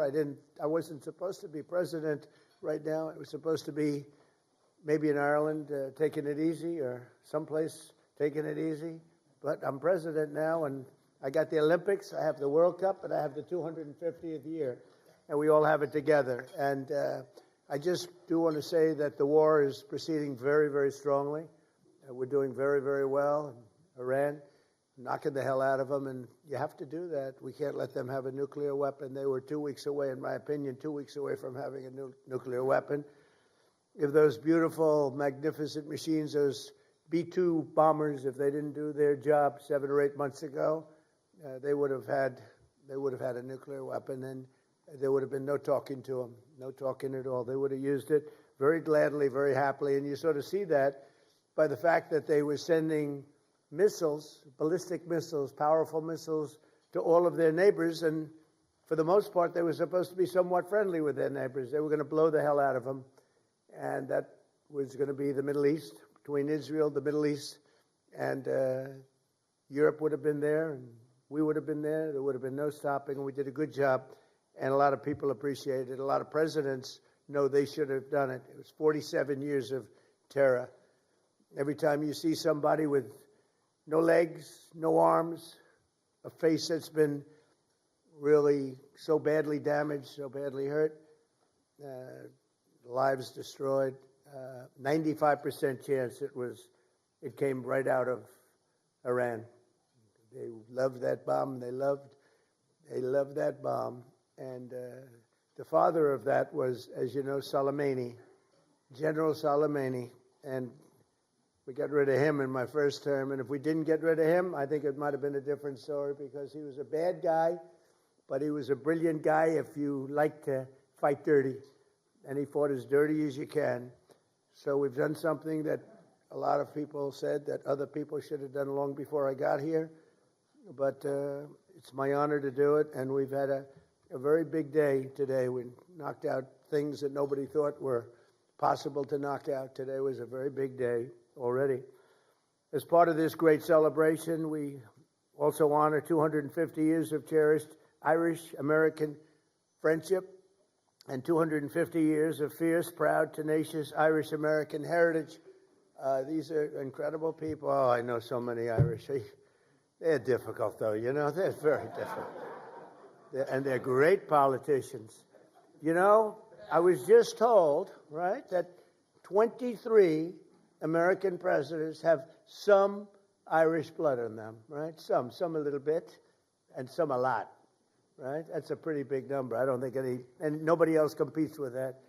war. I wasn't supposed to be president right now. It was supposed to be maybe in Ireland taking it easy, or someplace taking it easy. But I'm president now, and I got the Olympics, I have the World Cup, and I have the 250th year, and we all have it together. And I just do want to say that the war is proceeding very, very strongly. We're doing very, very well. Iran, knocking the hell out of them, and you have to do that. We can't let them have a nuclear weapon. They were 2 weeks away, in my opinion, 2 weeks away from having a nuclear weapon. If those beautiful, magnificent machines, those B-2 bombers, if they didn't do their job 7 or 8 months ago, they would have had a nuclear weapon, and there would have been no talking to them, no talking at all. They would have used it very gladly, very happily, and you sort of see that by the fact that they were sending missiles, ballistic missiles, powerful missiles, to all of their neighbors, and for the most part, they were supposed to be somewhat friendly with their neighbors. They were going to blow the hell out of them, and that was going to be the Middle East, between Israel, the Middle East, and Europe would have been there, and we would have been there. There would have been no stopping, and we did a good job, and a lot of people appreciated it. A lot of presidents know they should have done it. It was 47 years of terror. Every time you see somebody with no legs, no arms, a face that's been really so badly damaged, so badly hurt, lives destroyed, 95% chance it came right out of Iran. They loved that bomb. They loved that bomb. And the father of that was, as you know, Soleimani, General Soleimani. And we got rid of him in my first term. And if we didn't get rid of him, I think it might have been a different story, because he was a bad guy, but he was a brilliant guy if you like to fight dirty. And he fought as dirty as you can. So we've done something that a lot of people said that other people should have done long before I got here. But it's my honor to do it, and we've had a very big day today. We knocked out things that nobody thought were possible to knock out. Today was a very big day already. As part of this great celebration, we also honor 250 years of cherished Irish-American friendship and 250 years of fierce, proud, tenacious Irish-American heritage. These are incredible people. Oh, I know so many Irish. They're difficult, though, you know. They're very difficult. And they're great politicians. You know, I was just told, right, that 23 American presidents have some Irish blood in them, right? Some a little bit, and some a lot, right? That's a pretty big number. I don't think and nobody else competes with that.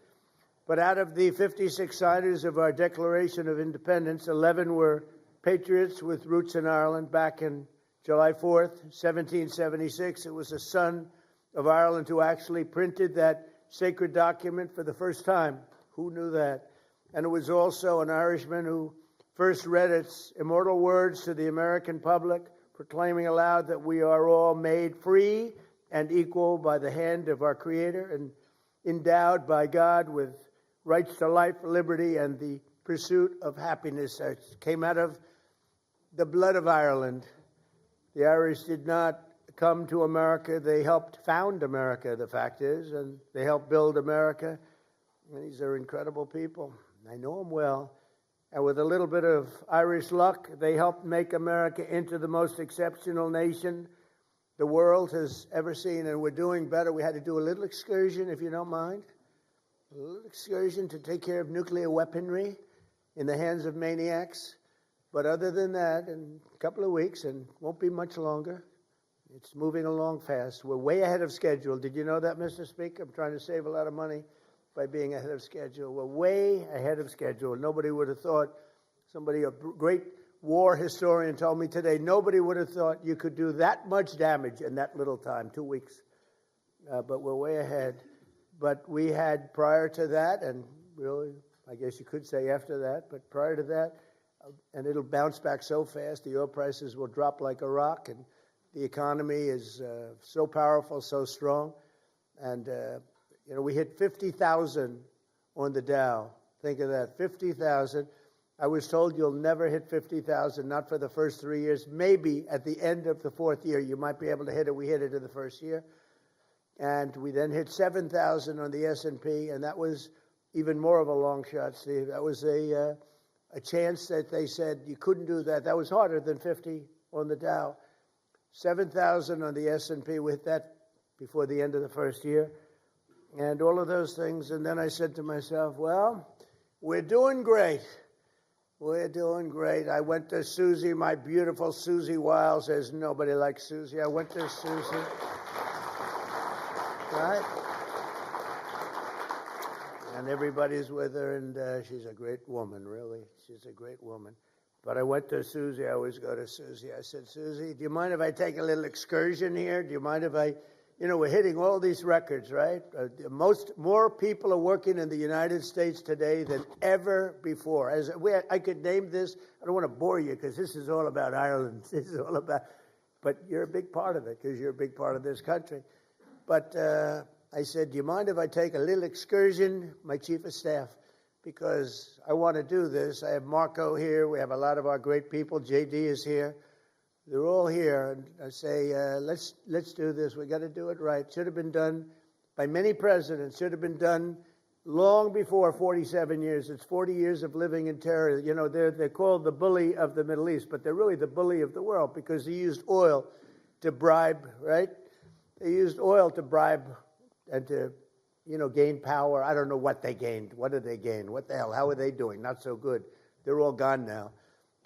But out of the 56 signers of our Declaration of Independence, 11 were patriots with roots in Ireland. Back in July 4th, 1776, it was a son of Ireland who actually printed that sacred document for the first time. Who knew that? And it was also an Irishman who first read its immortal words to the American public, proclaiming aloud that we are all made free and equal by the hand of our Creator and endowed by God with rights to life, liberty, and the pursuit of happiness. That came out of the blood of Ireland. The Irish did not come to America. They helped found America, the fact is, and they helped build America. And these are incredible people. I know them well. And with a little bit of Irish luck, they helped make America into the most exceptional nation the world has ever seen. And we're doing better. We had to do a little excursion, if you don't mind. A little excursion to take care of nuclear weaponry in the hands of maniacs. But other than that, in a couple of weeks, and won't be much longer, it's moving along fast. We're way ahead of schedule. Did you know that, Mr. Speaker? I'm trying to save a lot of money by being ahead of schedule. We're way ahead of schedule. Nobody would have thought, a great war historian told me today, nobody would have thought you could do that much damage in that little time, 2 weeks. But we're way ahead. But we had prior to that, and really, I guess you could say after that, but prior to that, and it'll bounce back so fast, the oil prices will drop like a rock, and the economy is so powerful, so strong. And, we hit 50,000 on the Dow. Think of that, 50,000. I was told you'll never hit 50,000, not for the first 3 years. Maybe at the end of the fourth year, you might be able to hit it. We hit it in the first year. And we then hit 7,000 on the S&P, and that was even more of a long shot, Steve. That was a chance that they said you couldn't do that. That was harder than 50 on the Dow. 7,000 on the S&P. We hit that before the end of the first year. And all of those things. And then I said to myself, well, we're doing great. We're doing great. I went to Susie, my beautiful Susie Wiles. There's nobody like Susie. I went to Susie. Right? And everybody's with her, and she's a great woman, really. She's a great woman. But I went to Susie. I always go to Susie. I said, Susie, do you mind if I take a little excursion here? Do you mind if I, we're hitting all these records, right? More people are working in the United States today than ever before. I could name this. I don't want to bore you because this is all about Ireland. This is all about, but you're a big part of it because you're a big part of this country. But I said, do you mind if I take a little excursion, my chief of staff? Because I want to do this. I have Marco here. We have a lot of our great people. JD is here. They're all here. And I say, let's do this. We got to do it right. Should have been done by many presidents. Should have been done long before 47 years. It's 40 years of living in terror. They're called the bully of the Middle East, but they're really the bully of the world because he used oil to bribe, right? They used oil to bribe and to gain power. I don't know what they gained. What did they gain? What the hell? How are they doing? Not so good. They're all gone now.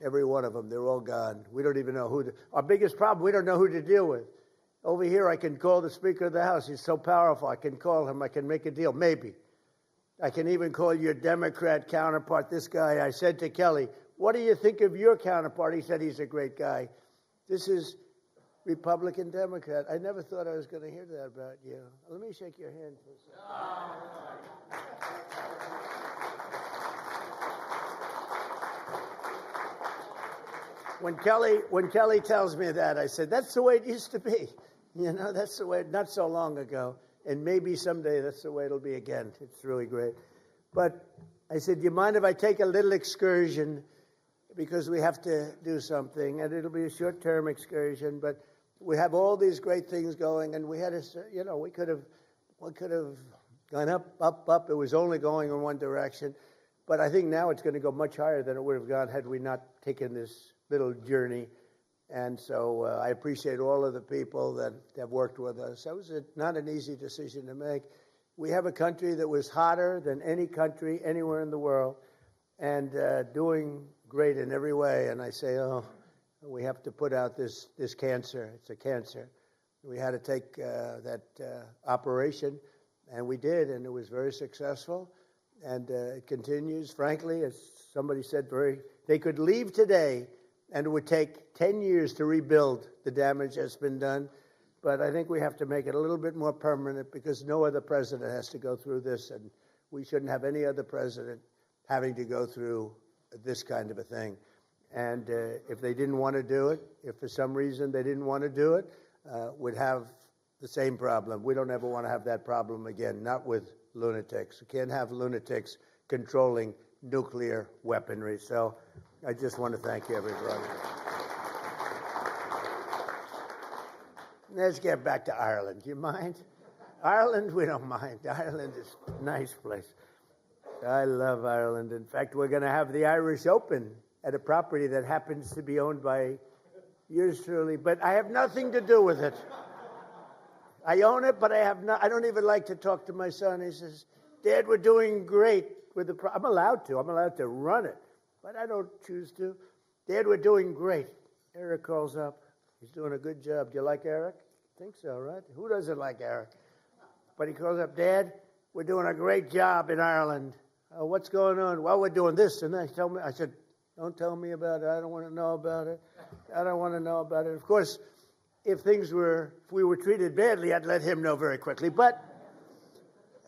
Every one of them, they're all gone. We don't even know who. Our biggest problem, we don't know who to deal with. Over here, I can call the Speaker of the House. He's so powerful. I can call him. I can make a deal. Maybe. I can even call your Democrat counterpart, this guy. I said to Kelly, what do you think of your counterpart? He said he's a great guy. This is Republican, Democrat. I never thought I was going to hear that about you. Let me shake your hand for a second. When Kelly tells me that, I said, that's the way it used to be. That's the way, not so long ago. And maybe someday that's the way it'll be again. It's really great. But I said, do you mind if I take a little excursion? Because we have to do something. And it'll be a short-term excursion, but we have all these great things going, and we had we could have gone up. It was only going in one direction, but I think now it's going to go much higher than it would have gone had we not taken this little journey. And so I appreciate all of the people that have worked with us. That was not an easy decision to make. We have a country that was hotter than any country anywhere in the world, and doing great in every way. And I say, we have to put out this cancer. It's a cancer. We had to take that operation, and we did, and it was very successful. And it continues. Frankly, as somebody said, they could leave today, and it would take 10 years to rebuild the damage that's been done. But I think we have to make it a little bit more permanent because no other president has to go through this, and we shouldn't have any other president having to go through this kind of a thing. And if they didn't want to do it, if for some reason they didn't want to do it, we'd have the same problem. We don't ever want to have that problem again, not with lunatics. We can't have lunatics controlling nuclear weaponry. So I just want to thank everybody. Let's get back to Ireland. Do you mind? Ireland, we don't mind. Ireland is a nice place. I love Ireland. In fact, we're going to have the Irish Open at a property that happens to be owned by yours truly, but I have nothing to do with it. I own it, but I don't even like to talk to my son. He says, Dad, we're doing great with the I'm allowed to run it, but I don't choose to. Dad, we're doing great. Eric calls up. He's doing a good job. Do you like Eric? I think so, right? Who doesn't like Eric? But he calls up, Dad, we're doing a great job in Ireland. What's going on? Well, we're doing this and that. Tell me. I said, don't tell me about it. I don't want to know about it. I don't want to know about it. Of course, if we were treated badly, I'd let him know very quickly. But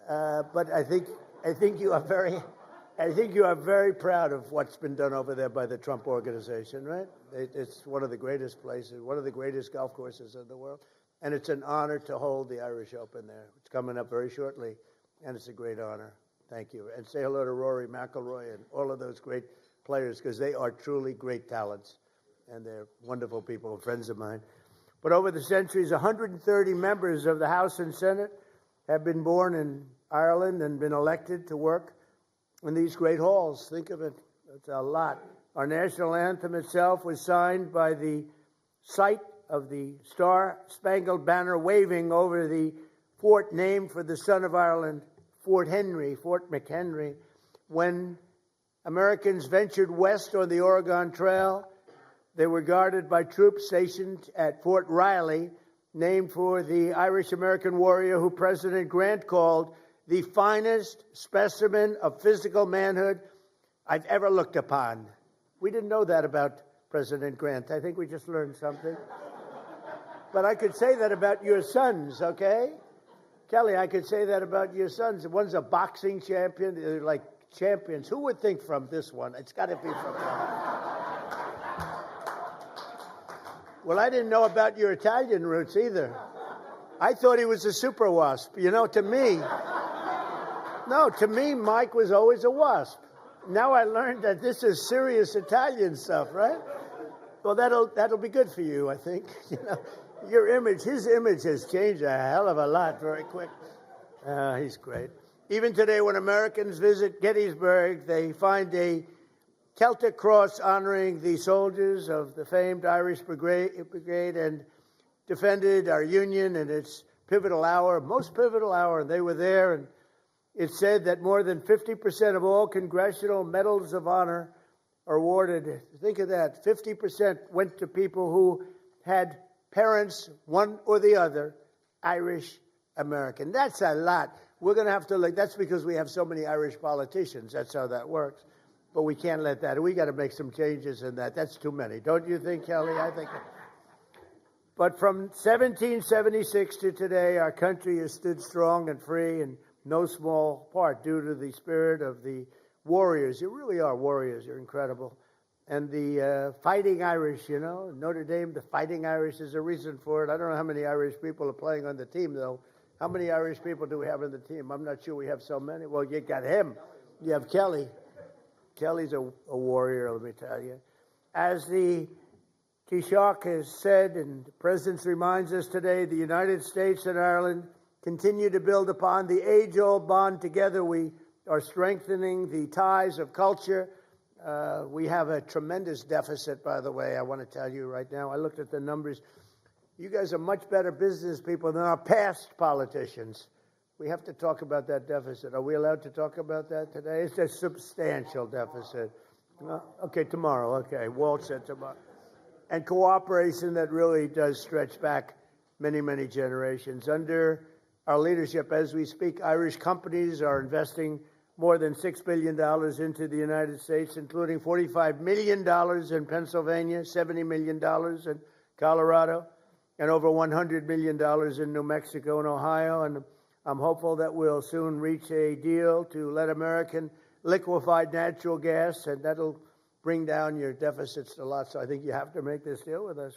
I think you are very proud of what's been done over there by the Trump organization, right? It's one of the greatest places, one of the greatest golf courses in the world, and it's an honor to hold the Irish Open there. It's coming up very shortly, and it's a great honor. Thank you, and say hello to Rory McIlroy and all of those great players because they are truly great talents, and they're wonderful people, friends of mine. But over the centuries, 130 members of the House and Senate have been born in Ireland and been elected to work in these great halls. Think of it. That's a lot. Our national anthem itself was signed by the sight of the Star-Spangled Banner waving over the fort named for the son of Ireland, Fort McHenry. When Americans ventured west on the Oregon Trail, they were guarded by troops stationed at Fort Riley, named for the Irish-American warrior who President Grant called the finest specimen of physical manhood I've ever looked upon. We didn't know that about President Grant. I think we just learned something. But I could say that about your sons, okay? Kelly, I could say that about your sons. One's a boxing champion. They're like champions. Who would think from this one? It's got to be from them. Well, I didn't know about your Italian roots either. I thought he was a super wasp. You know, to me, Mike was always a wasp. Now I learned that this is serious Italian stuff, right? Well, that'll be good for you, I think. You know, his image has changed a hell of a lot very quick. He's great. Even today, when Americans visit Gettysburg, they find a Celtic cross honoring the soldiers of the famed Irish Brigade and defended our Union in its pivotal hour, most pivotal hour, and they were there. And it said that more than 50% of all congressional medals of honor are awarded. Think of that. 50% went to people who had parents, one or the other, Irish American. That's a lot. We're going to have to, that's because we have so many Irish politicians. That's how that works. But we can't let that. We got to make some changes in that. That's too many. Don't you think, Kelly? I think. But from 1776 to today, our country has stood strong and free, in no small part due to the spirit of the warriors. You really are warriors. You're incredible. And the Fighting Irish, you know, Notre Dame, the Fighting Irish is a reason for it. I don't know how many Irish people are playing on the team, though. How many Irish people do we have on the team? I'm not sure we have so many. Well, you got him. You have Kelly. Kelly's a warrior, let me tell you. As the Taoiseach has said, and the President reminds us today, the United States and Ireland continue to build upon the age-old bond together. We are strengthening the ties of culture. We have a tremendous deficit, by the way, I want to tell you right now. I looked at the numbers. You guys are much better business people than our past politicians. We have to talk about that deficit. Are we allowed to talk about that today? It's a substantial deficit. Okay, tomorrow. Okay, Walt said tomorrow. And cooperation that really does stretch back many, many generations. Under our leadership, as we speak, Irish companies are investing more than $6 billion into the United States, including $45 million in Pennsylvania, $70 million in Colorado, and over $100 million in New Mexico and Ohio. And I'm hopeful that we'll soon reach a deal to let American liquefied natural gas, and that'll bring down your deficits a lot. So I think you have to make this deal with us.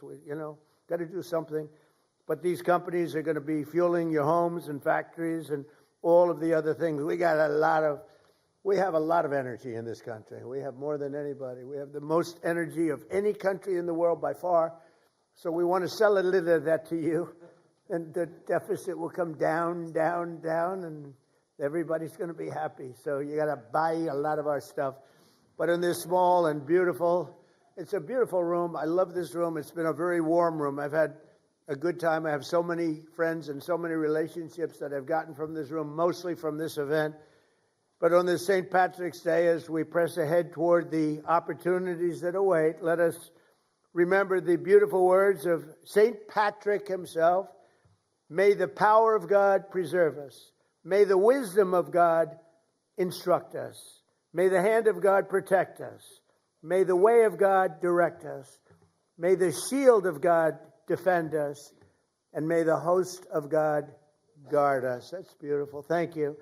Got to do something. But these companies are going to be fueling your homes and factories and all of the other things. We have a lot of energy in this country. We have more than anybody. We have the most energy of any country in the world by far. So we want to sell a little of that to you. And the deficit will come down, down, down, and everybody's going to be happy. So you got to buy a lot of our stuff. But in this small and beautiful, it's a beautiful room. I love this room. It's been a very warm room. I've had a good time. I have so many friends and so many relationships that I've gotten from this room, mostly from this event. But on this St. Patrick's Day, as we press ahead toward the opportunities that await, let us remember the beautiful words of St. Patrick himself. May the power of God preserve us. May the wisdom of God instruct us. May the hand of God protect us. May the way of God direct us. May the shield of God defend us. And may the host of God guard us. That's beautiful. Thank you.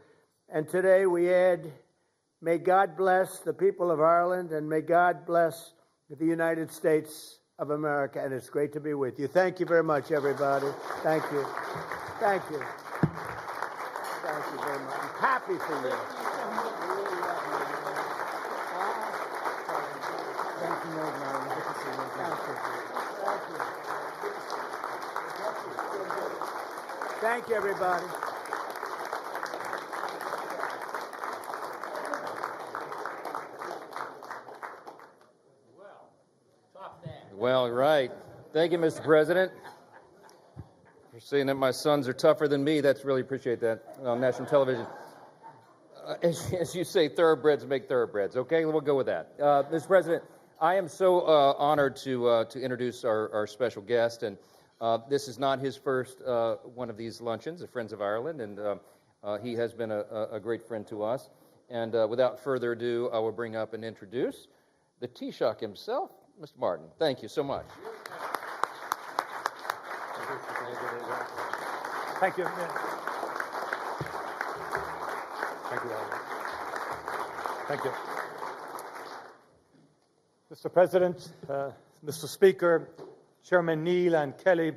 And today we add, may God bless the people of Ireland, and may God bless the United States of America. And it's great to be with you. Thank you very much, everybody. Thank you. Thank you. Thank you very much. I'm happy for you. Thank you, Thank you. Thank you, everybody. Well, right. Thank you, Mr. President. For saying that my sons are tougher than me. That's really appreciate that on national television. As you say, thoroughbreds make thoroughbreds. Okay, we'll go with that. Mr. President, I am so honored to introduce our special guest, and this is not his first one of these luncheons at Friends of Ireland, and he has been a great friend to us. And without further ado, I will bring up and introduce the Taoiseach himself, Mr. Martin. Thank you so much. Thank you. Thank you, Alan. Thank you. Mr. President, Mr. Speaker, Chairman Neil and Kelly,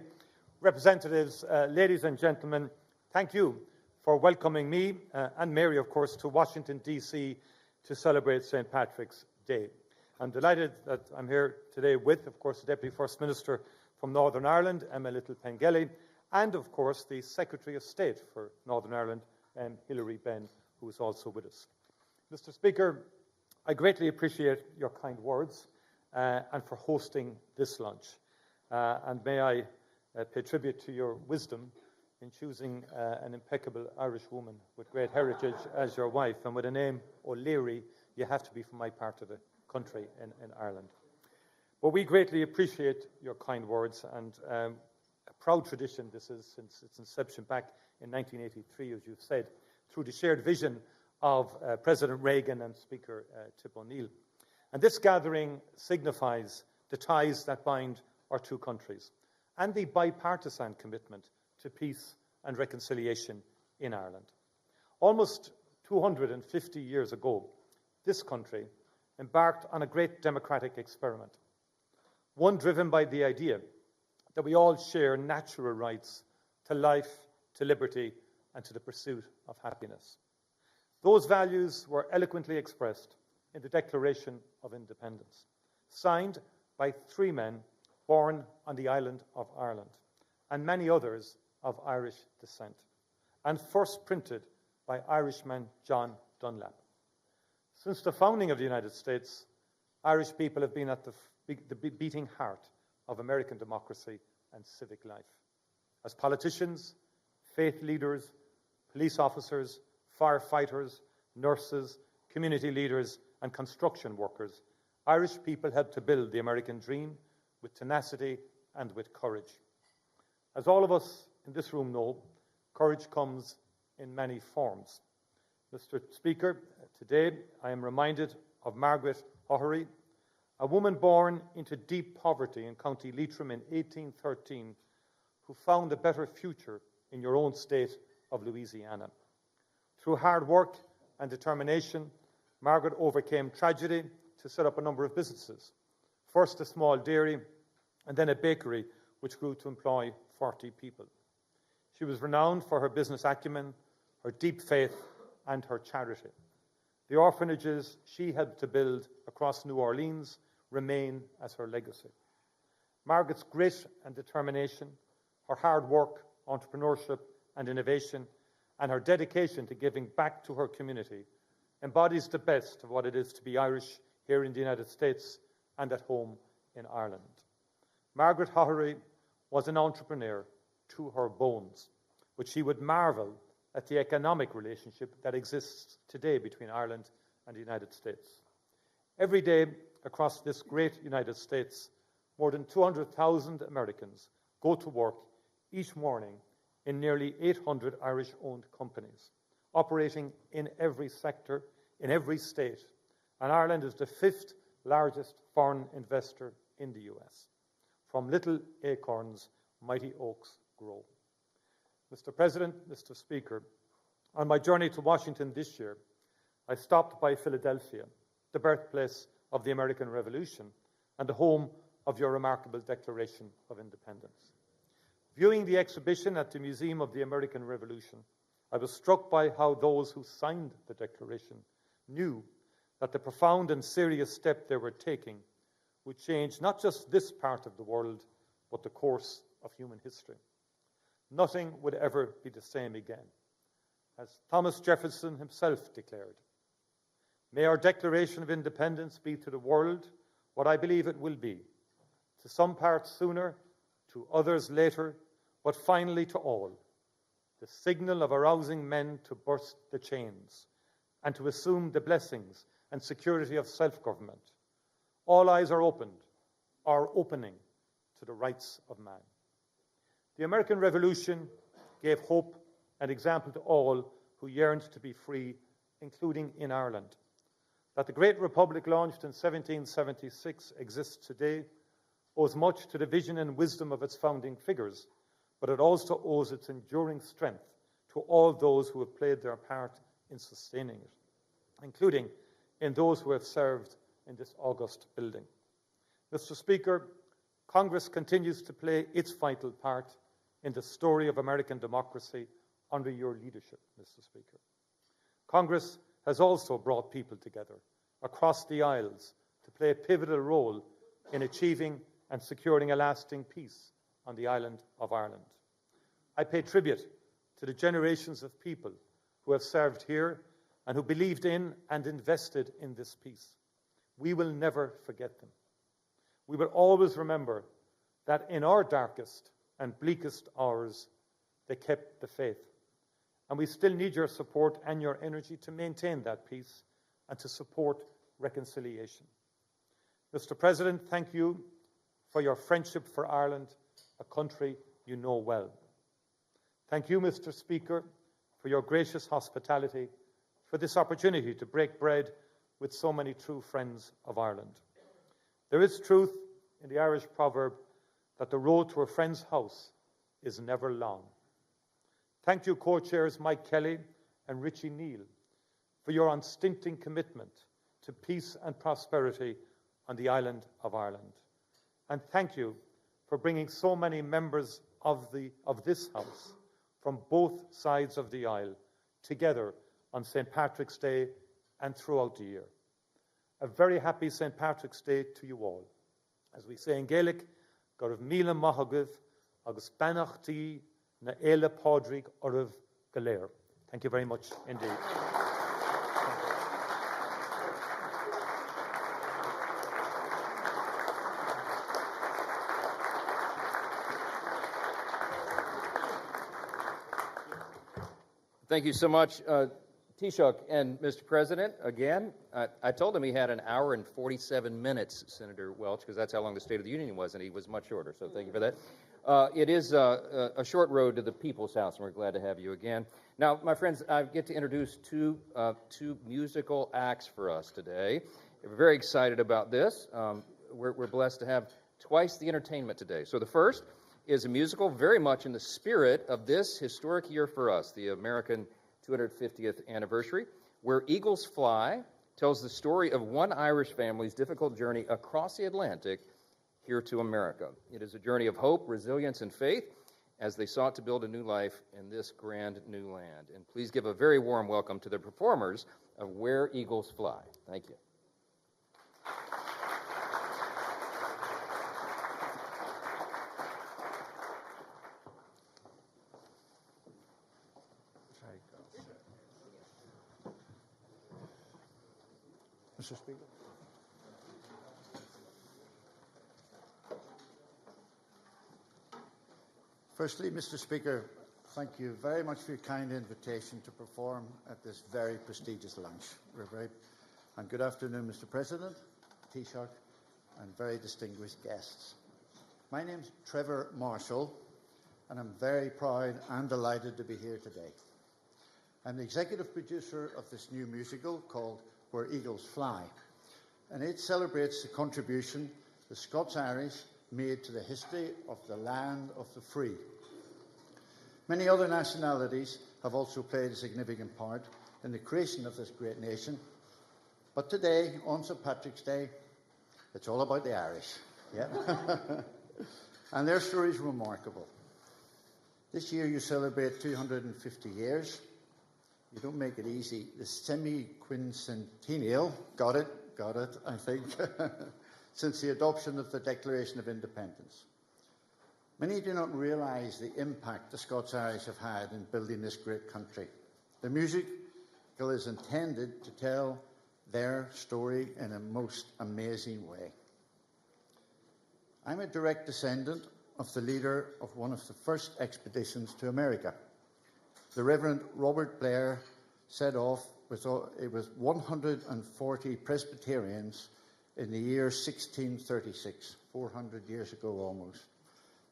representatives, ladies and gentlemen, thank you for welcoming me and Mary, of course, to Washington, D.C. to celebrate St. Patrick's Day. I'm delighted that I'm here today with, of course, the Deputy First Minister from Northern Ireland, Emma Little-Pengelly, and, of course, the Secretary of State for Northern Ireland, Hilary Benn, who is also with us. Mr. Speaker, I greatly appreciate your kind words and for hosting this lunch. And may I pay tribute to your wisdom in choosing an impeccable Irish woman with great heritage as your wife, and with a name O'Leary, you have to be from my part of the country in Ireland. But we greatly appreciate your kind words, and a proud tradition this is since its inception back in 1983, as you've said, through the shared vision of President Reagan and Speaker Tip O'Neill. And this gathering signifies the ties that bind our two countries and the bipartisan commitment to peace and reconciliation in Ireland. Almost 250 years ago, this country embarked on a great democratic experiment, one driven by the idea that we all share natural rights to life, to liberty, and to the pursuit of happiness. Those values were eloquently expressed in the Declaration of Independence, signed by three men born on the island of Ireland, and many others of Irish descent, and first printed by Irishman John Dunlap. Since the founding of the United States, Irish people have been at the beating heart of American democracy and civic life. As politicians, faith leaders, police officers, firefighters, nurses, community leaders, and construction workers, Irish people helped to build the American dream with tenacity and with courage. As all of us in this room know, courage comes in many forms. Mr. Speaker, today I am reminded of Margaret O'Hehir, a woman born into deep poverty in County Leitrim in 1813, who found a better future in your own state of Louisiana. Through hard work and determination, Margaret overcame tragedy to set up a number of businesses. First a small dairy, and then a bakery, which grew to employ 40 people. She was renowned for her business acumen, her deep faith, and her charity. The orphanages she helped to build across New Orleans remain as her legacy. Margaret's grit and determination, her hard work, entrepreneurship, and innovation, and her dedication to giving back to her community embodies the best of what it is to be Irish here in the United States and at home in Ireland. Margaret O'Hehir was an entrepreneur to her bones, but she would marvel at the economic relationship that exists today between Ireland and the United States. Every day across this great United States, more than 200,000 Americans go to work each morning in nearly 800 Irish-owned companies, operating in every sector, in every state, and Ireland is the fifth largest foreign investor in the US. From little acorns, mighty oaks grow. Mr. President, Mr. Speaker, on my journey to Washington this year, I stopped by Philadelphia, the birthplace of the American Revolution and the home of your remarkable Declaration of Independence. Viewing the exhibition at the Museum of the American Revolution, I was struck by how those who signed the Declaration knew that the profound and serious step they were taking would change not just this part of the world, but the course of human history. nothing would ever be the same again. As Thomas Jefferson himself declared, may our Declaration of Independence be to the world what I believe it will be, to some parts sooner, to others later, but finally to all, the signal of arousing men to burst the chains and to assume the blessings and security of self-government. All eyes are opened, are opening to the rights of man. The American Revolution gave hope and example to all who yearned to be free, including in Ireland. That the great republic launched in 1776 exists today owes much to the vision and wisdom of its founding figures, but it also owes its enduring strength to all those who have played their part in sustaining it, including in those who have served in this august building. Mr. Speaker, Congress continues to play its vital part in the story of American democracy under your leadership, Mr. Speaker. Congress has also brought people together across the aisles to play a pivotal role in achieving and securing a lasting peace on the island of Ireland. I pay tribute to the generations of people who have served here and who believed in and invested in this peace. We will never forget them. We will always remember that in our darkest and bleakest hours, they kept the faith. And we still need your support and your energy to maintain that peace and to support reconciliation. Mr. President, thank you for your friendship for Ireland, a country you know well. Thank you, Mr. Speaker, for your gracious hospitality, for this opportunity to break bread with so many true friends of Ireland. There is truth in the Irish proverb that the road to a friend's house is never long. Thank you, co-chairs Mike Kelly and Richie Neal, for your unstinting commitment to peace and prosperity on the island of Ireland. And thank you for bringing so many members of this House from both sides of the aisle together on St. Patrick's Day and throughout the year. A very happy St. Patrick's Day to you all. As we say in Gaelic, Gorv Mila Mahagov, Agus Banachti, Na Ela Podrig Orv Galer. Thank you very much indeed. Thank you so much, Taoiseach. And Mr. President, again, I told him he had 1 hour and 47 minutes, Senator Welch, because that's how long the State of the Union was, and he was much shorter, so thank you for that. It is a short road to the People's House, and we're glad to have you again. Now, my friends, I get to introduce two musical acts for us today. We're very excited about this. We're blessed to have twice the entertainment today. So the first is a musical very much in the spirit of this historic year for us, the American 250th anniversary, Where Eagles Fly tells the story of one Irish family's difficult journey across the Atlantic here to America. It is a journey of hope, resilience, and faith as they sought to build a new life in this grand new land. And please give a very warm welcome to the performers of Where Eagles Fly. Thank you. Mr. Speaker. Firstly, Mr. Speaker, thank you very much for your kind invitation to perform at this very prestigious lunch. And good afternoon, Mr. President, Taoiseach, and very distinguished guests. My name's Trevor Marshall, and I'm very proud and delighted to be here today. I'm the executive producer of this new musical called Where Eagles Fly, and it celebrates the contribution the Scots-Irish made to the history of the land of the free. Many other nationalities have also played a significant part in the creation of this great nation, but today, on St. Patrick's Day, it's all about the Irish. Yeah. And their story is remarkable. This year you celebrate 250 years. You don't make it easy. The semi-quincentennial, got it, I think, since the adoption of the Declaration of Independence. Many do not realise the impact the Scots-Irish have had in building this great country. The musical is intended to tell their story in a most amazing way. I'm a direct descendant of the leader of one of the first expeditions to America. The Reverend Robert Blair set off with 140 Presbyterians in the year 1636, 400 years ago almost.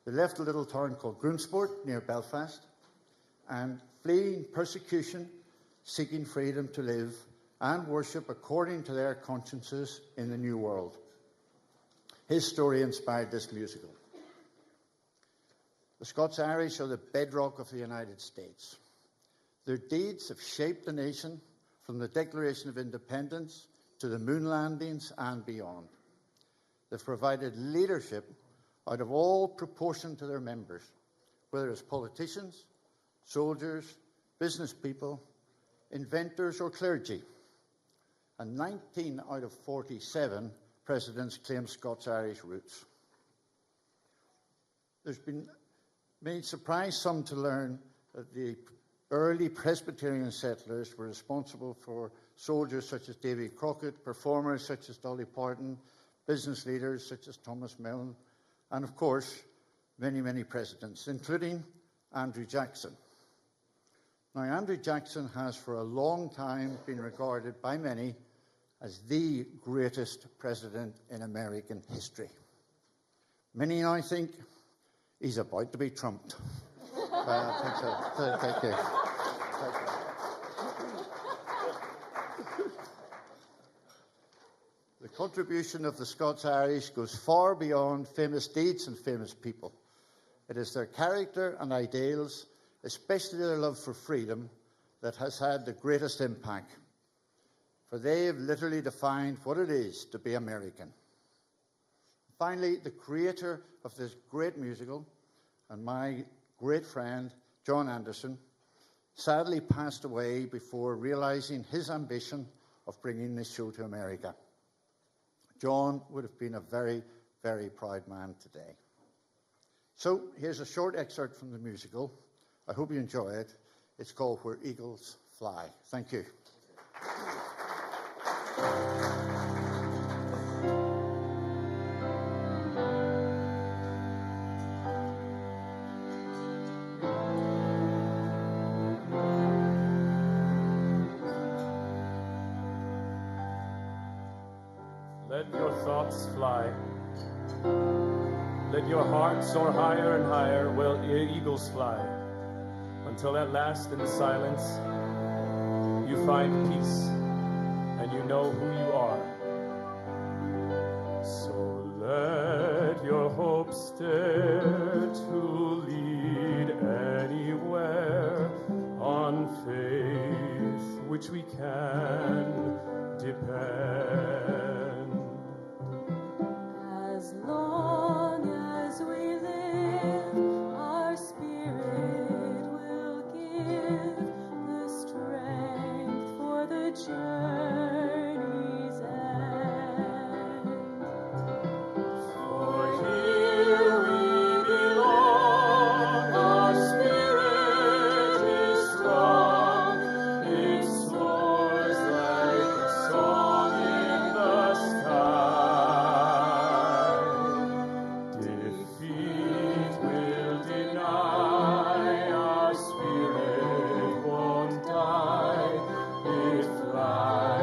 They left a little town called Groomsport near Belfast, and fleeing persecution, seeking freedom to live and worship according to their consciences in the New World. His story inspired this musical. The Scots-Irish are the bedrock of the United States. Their deeds have shaped the nation from the Declaration of Independence to the moon landings and beyond. They've provided leadership out of all proportion to their members, whether as politicians, soldiers, business people, inventors, or clergy. And 19 out of 47 presidents claim Scots-Irish roots. May surprise some to learn that the early Presbyterian settlers were responsible for soldiers such as Davy Crockett, performers such as Dolly Parton, business leaders such as Thomas Milne, and of course, many, many presidents, including Andrew Jackson. Now, Andrew Jackson has for a long time been regarded by many as the greatest president in American history. Many now think he's about to be trumped. I think so. Thank you. The contribution of the Scots-Irish goes far beyond famous deeds and famous people. It is their character and ideals, especially their love for freedom, that has had the greatest impact. For they have literally defined what it is to be American. Finally, the creator of this great musical and my great friend, John Anderson, sadly passed away before realizing his ambition of bringing this show to America. John would have been a very, very proud man today. So here's a short excerpt from the musical. I hope you enjoy it. It's called Where Eagles Fly. Thank you. Let your thoughts fly. Let your heart soar higher and higher while eagles fly, until at last in the silence you find peace and you know who you are. So let your hopes dare to lead anywhere on faith which we can depend. As long as we live, our spirit will give the strength for the journey's end. For here we belong, our spirit is strong, it soars like a song in the sky. Defeat will deny, our spirit won't die, it flies.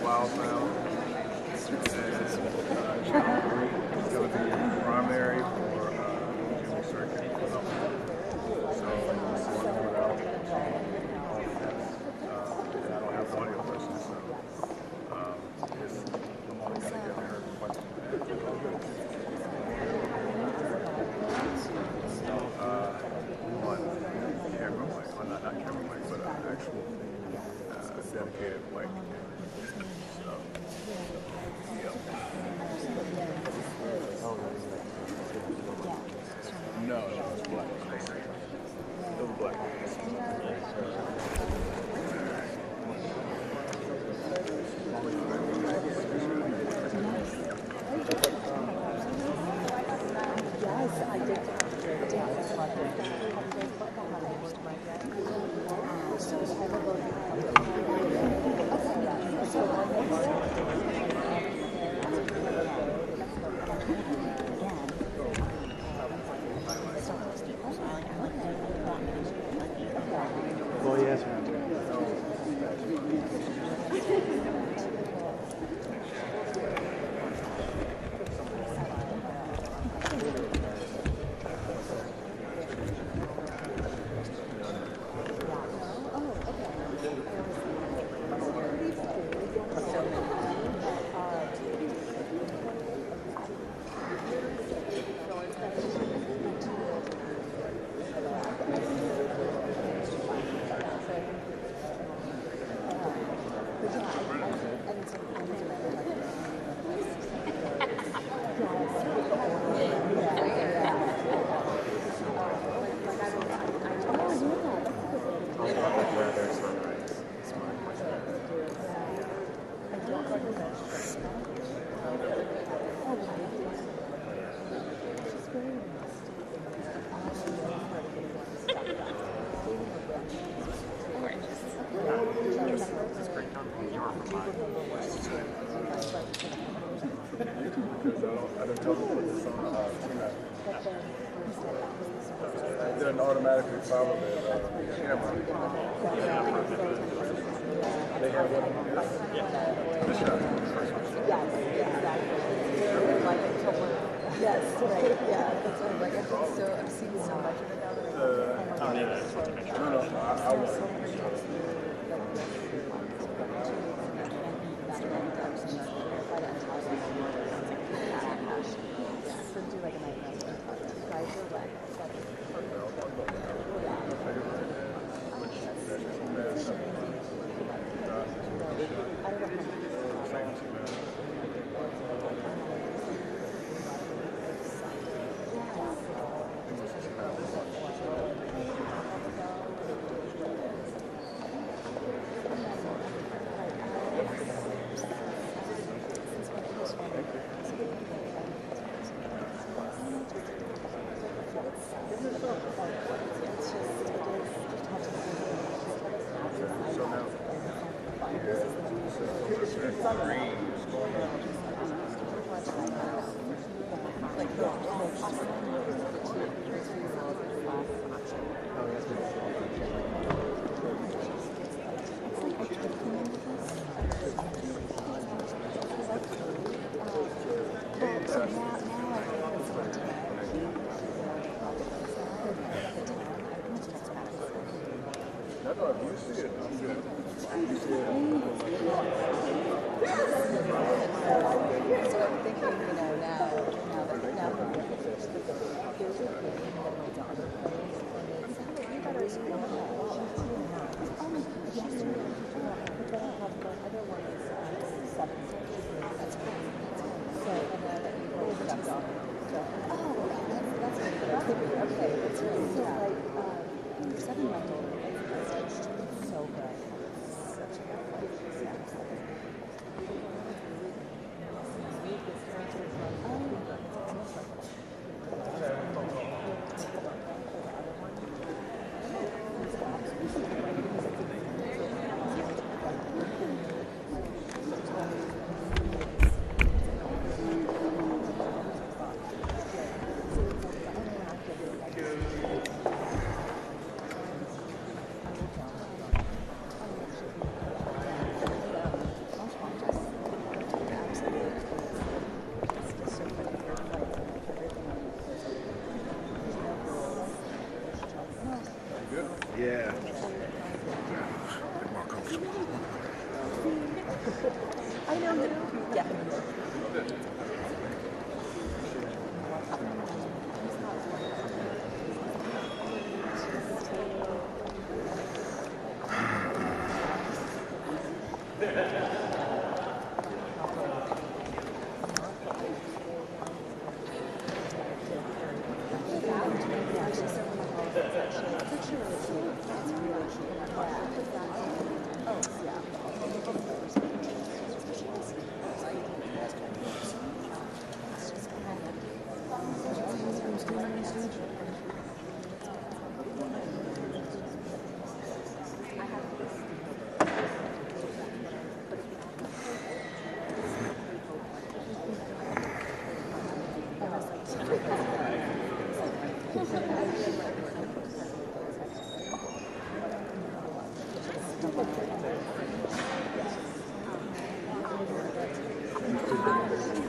Wild Sound. And Channel 3 is going to be primary for Jimmy Circuit. So we'll see what it out. And I don't have audio version, so I'm only going to get her question. On camera mic, well, not camera mic, but an actual dedicated mic. So, yeah. No, it's black. It was black. Yes, I did. Oh, yes. I didn't tell them to put this on it didn't automatically follow the camera. They have one of these. This shot. Yes, right. Yeah, that's what I'm like. I'm seeing so much of it now that No, I won't. do like a night guys are wet. I don't know. I know. Yeah.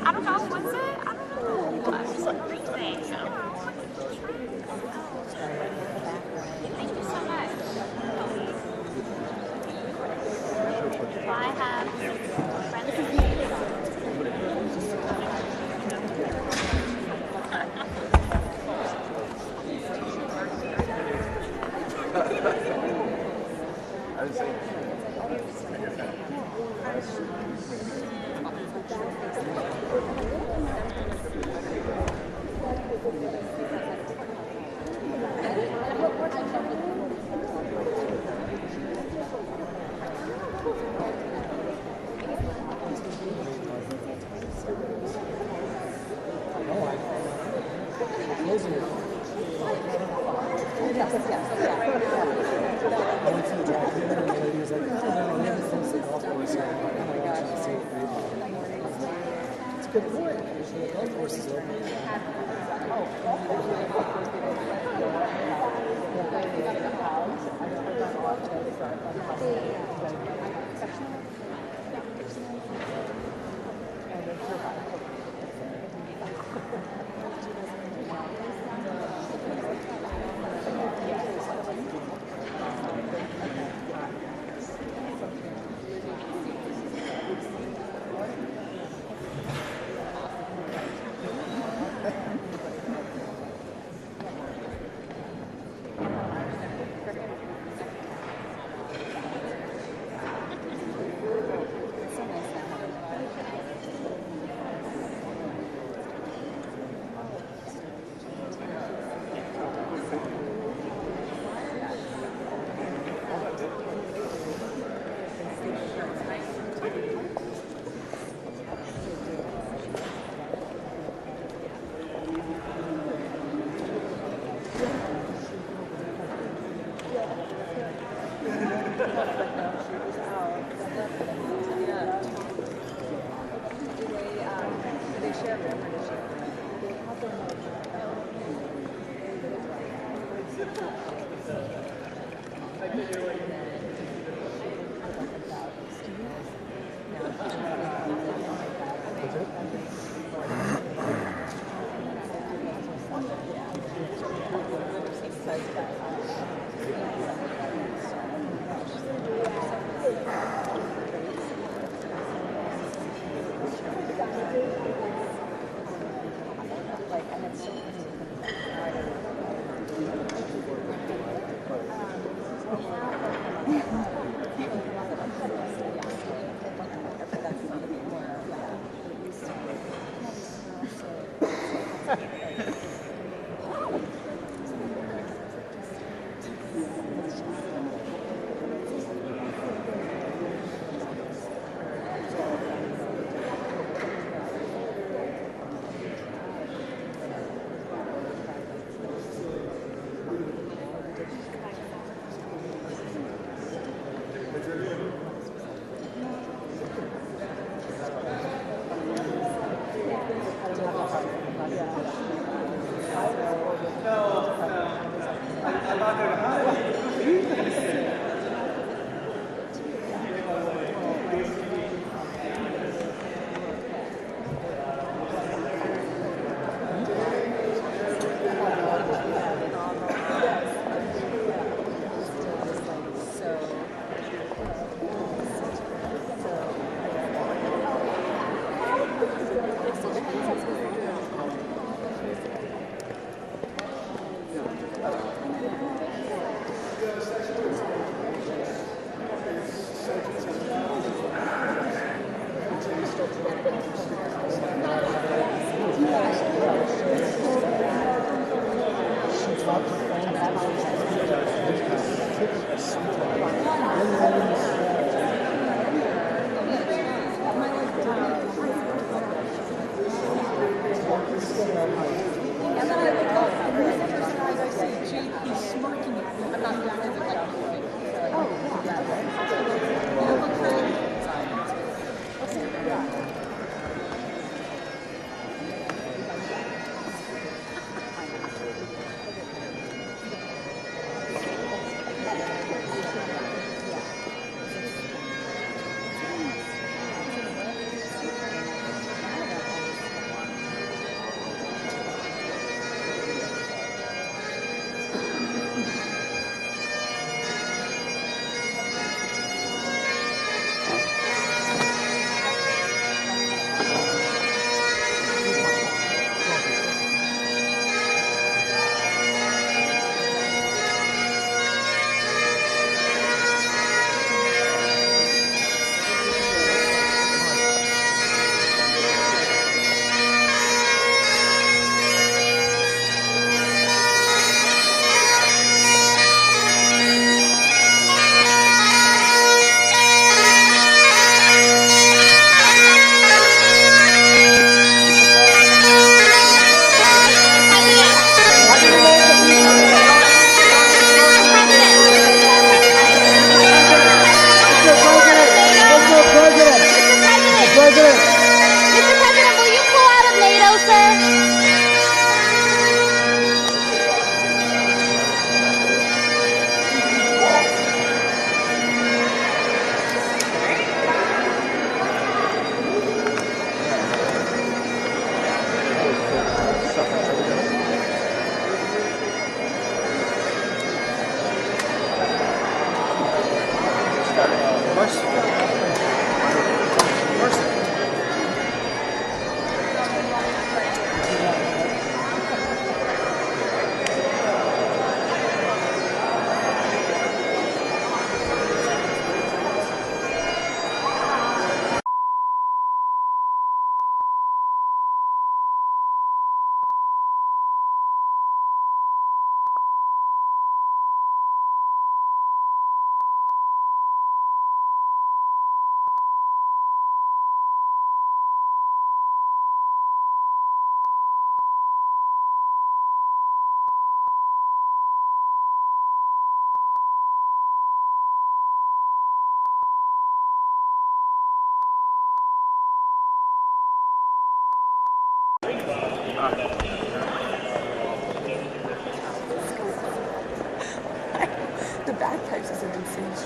I don't know. What's it? I don't know. Everything. I don't know. Thank you so much. Well, I have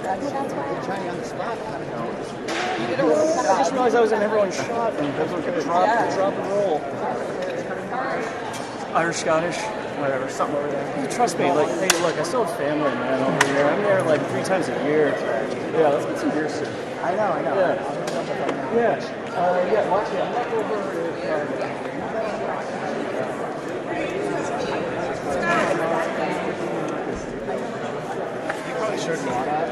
Johnny on the spot. I just realized I was in everyone's shot and that's what drop and roll. Irish, Scottish, whatever, something over there. Trust me, like, hey, look, I still have family, man, over here. I'm there like 3 times a year. Yeah, let's get some beer soon. I know. Yeah, watch it. I'm not over You probably should know that.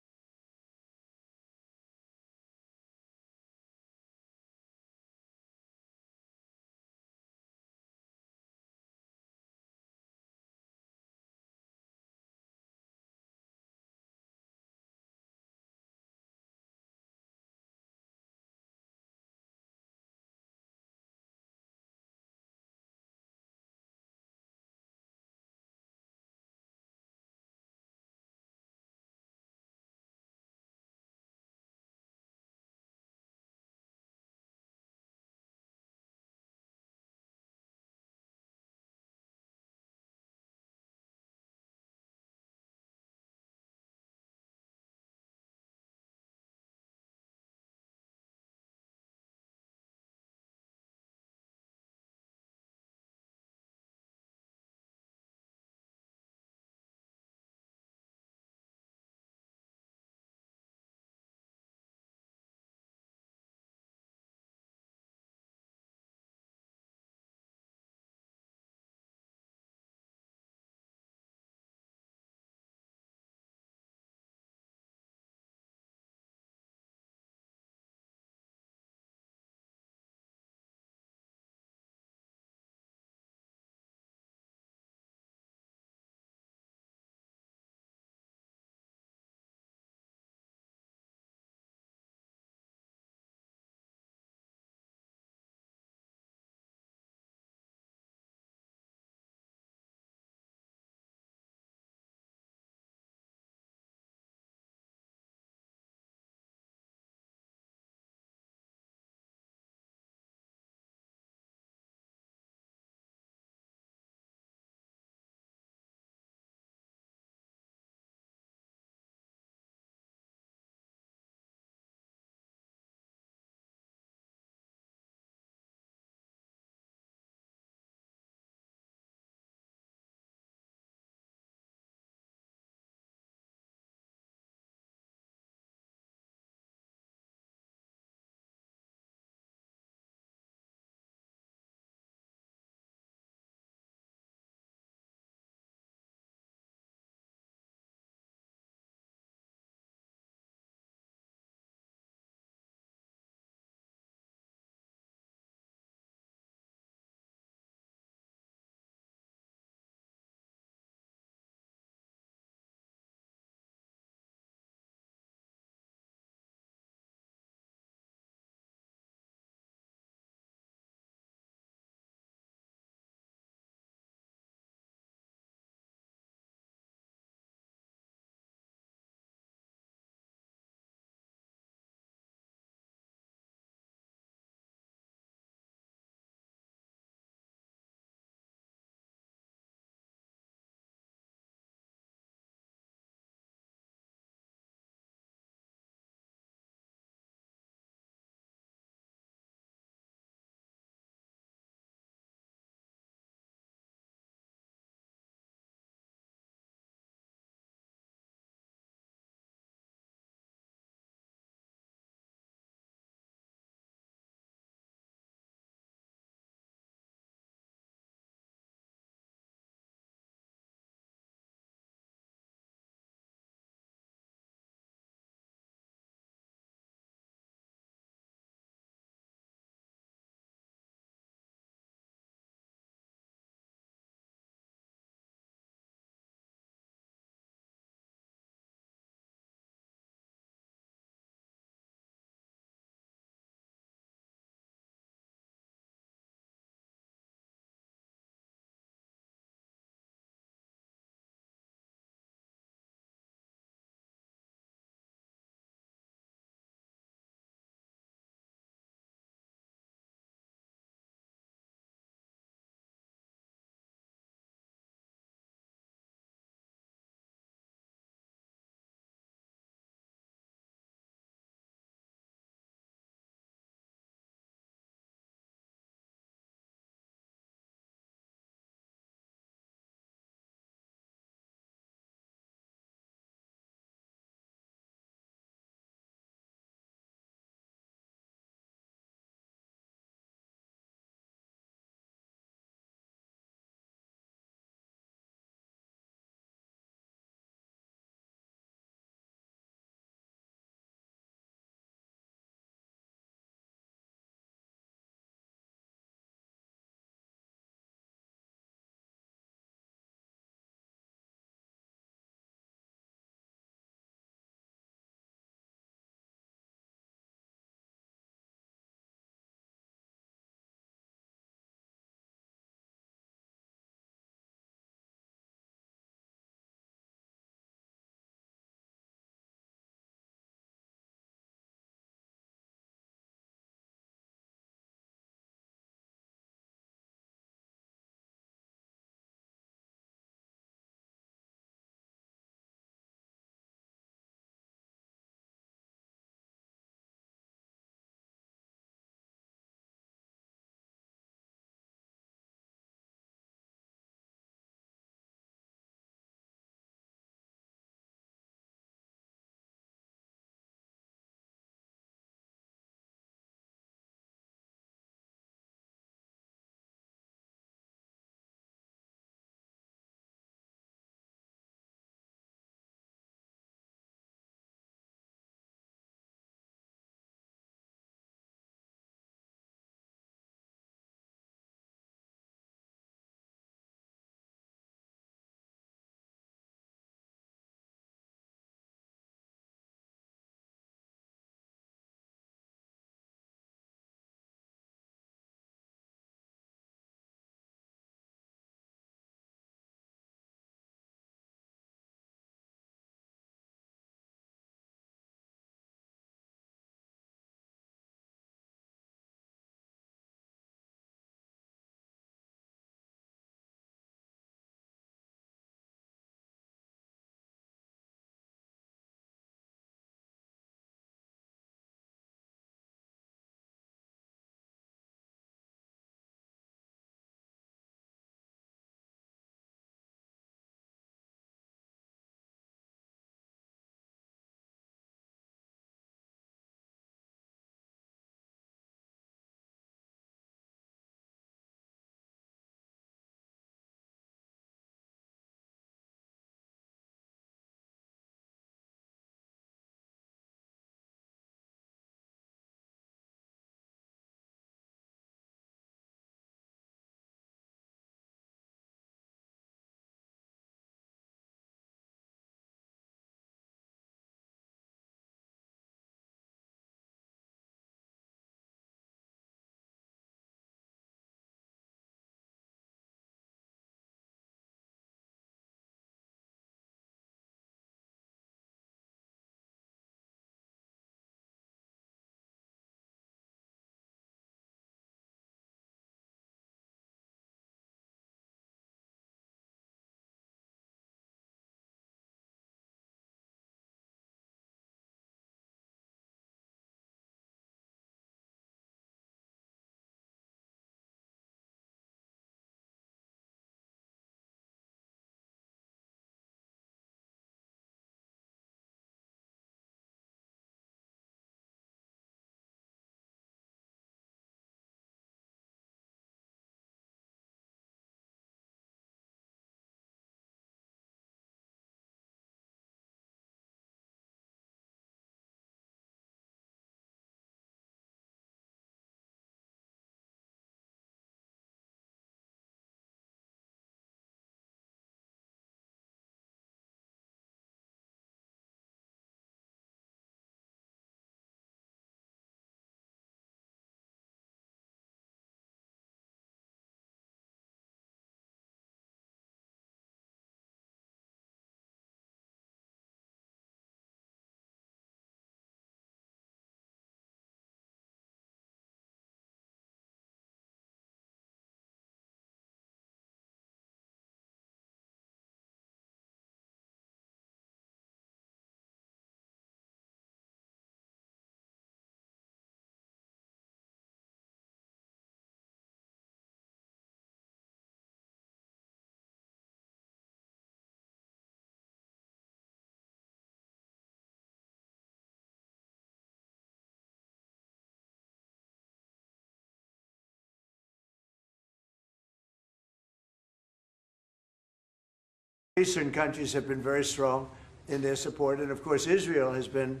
Eastern countries have been very strong in their support, and of course Israel has been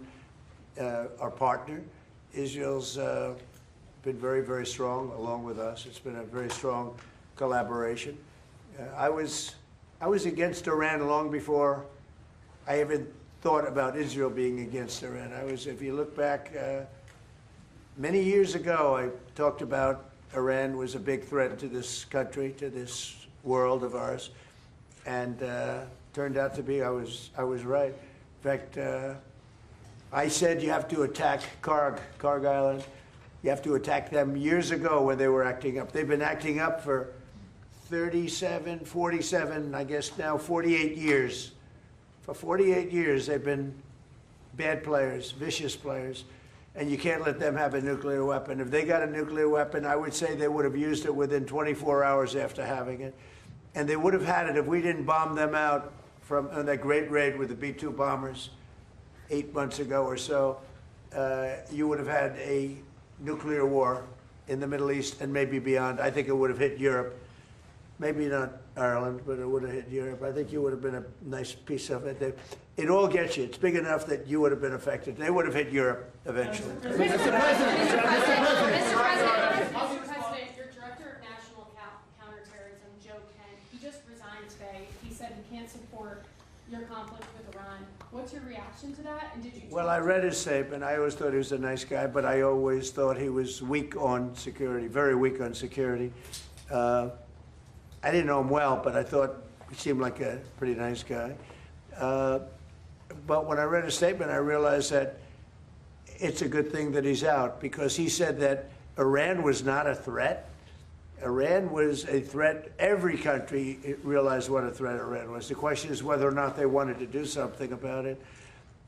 our partner. Israel's been very, very strong along with us. It's been a very strong collaboration. I was against Iran long before I even thought about Israel being against Iran. If you look back, many years ago, I talked about Iran was a big threat to this country, to this world of ours, and turned out to be I was right. In fact, I said you have to attack Karg Island. You have to attack them years ago when they were acting up. They've been acting up for 37, 47, I guess now 48 years. For 48 years, they've been bad players, vicious players, and you can't let them have a nuclear weapon. If they got a nuclear weapon, I would say they would have used it within 24 hours after having it. And they would have had it if we didn't bomb them out from on that great raid with the B-2 bombers 8 months ago or so. You would have had a nuclear war in the Middle East and maybe beyond. I think it would have hit Europe. Maybe not Ireland, but it would have hit Europe. I think you would have been a nice piece of it. It all gets you. It's big enough that you would have been affected. They would have hit Europe eventually. Mr. President, your Director of National Counterterrorism, Joe Kent, he just resigned today. He said he can't support your conflict with Iran. What's your reaction to that? And did you? Well, I read his statement. I always thought he was a nice guy, but I always thought he was weak on security, very weak on security. I didn't know him well, but I thought he seemed like a pretty nice guy. But when I read his statement, I realized that it's a good thing that he's out, because he said that Iran was not a threat. Iran was a threat. Every country realized what a threat Iran was. The question is whether or not they wanted to do something about it.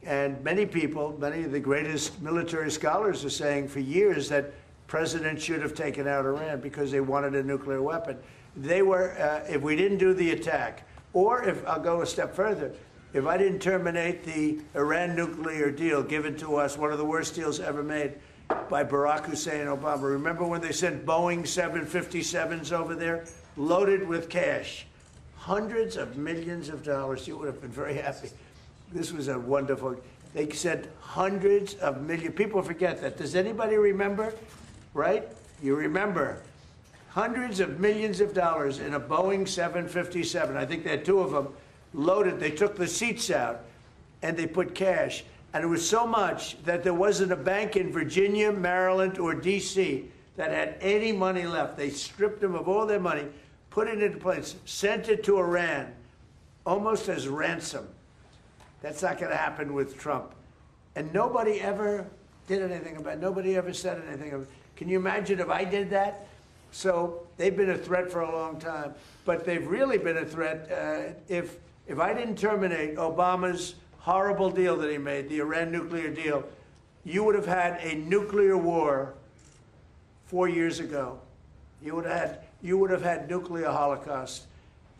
And many people, many of the greatest military scholars are saying for years that presidents should have taken out Iran because they wanted a nuclear weapon. They were, if we didn't do the attack, or if, I'll go a step further, if I didn't terminate the Iran nuclear deal given to us, one of the worst deals ever made by Barack Hussein Obama. Remember when they sent Boeing 757s over there, loaded with cash, hundreds of millions of dollars? You would have been very happy. This was a wonderful, they sent hundreds of millions. People forget that. Does anybody remember? Right? You remember. Hundreds of millions of dollars in a Boeing 757. I think they had two of them loaded. They took the seats out and they put cash. And it was so much that there wasn't a bank in Virginia, Maryland, or D.C. that had any money left. They stripped them of all their money, put it into place, sent it to Iran, almost as ransom. That's not going to happen with Trump. And nobody ever did anything about it. Nobody ever said anything about it. Can you imagine if I did that? So they've been a threat for a long time. But they've really been a threat. If I didn't terminate Obama's horrible deal that he made, the Iran nuclear deal, you would have had a nuclear war 4 years ago. You would have had nuclear holocaust,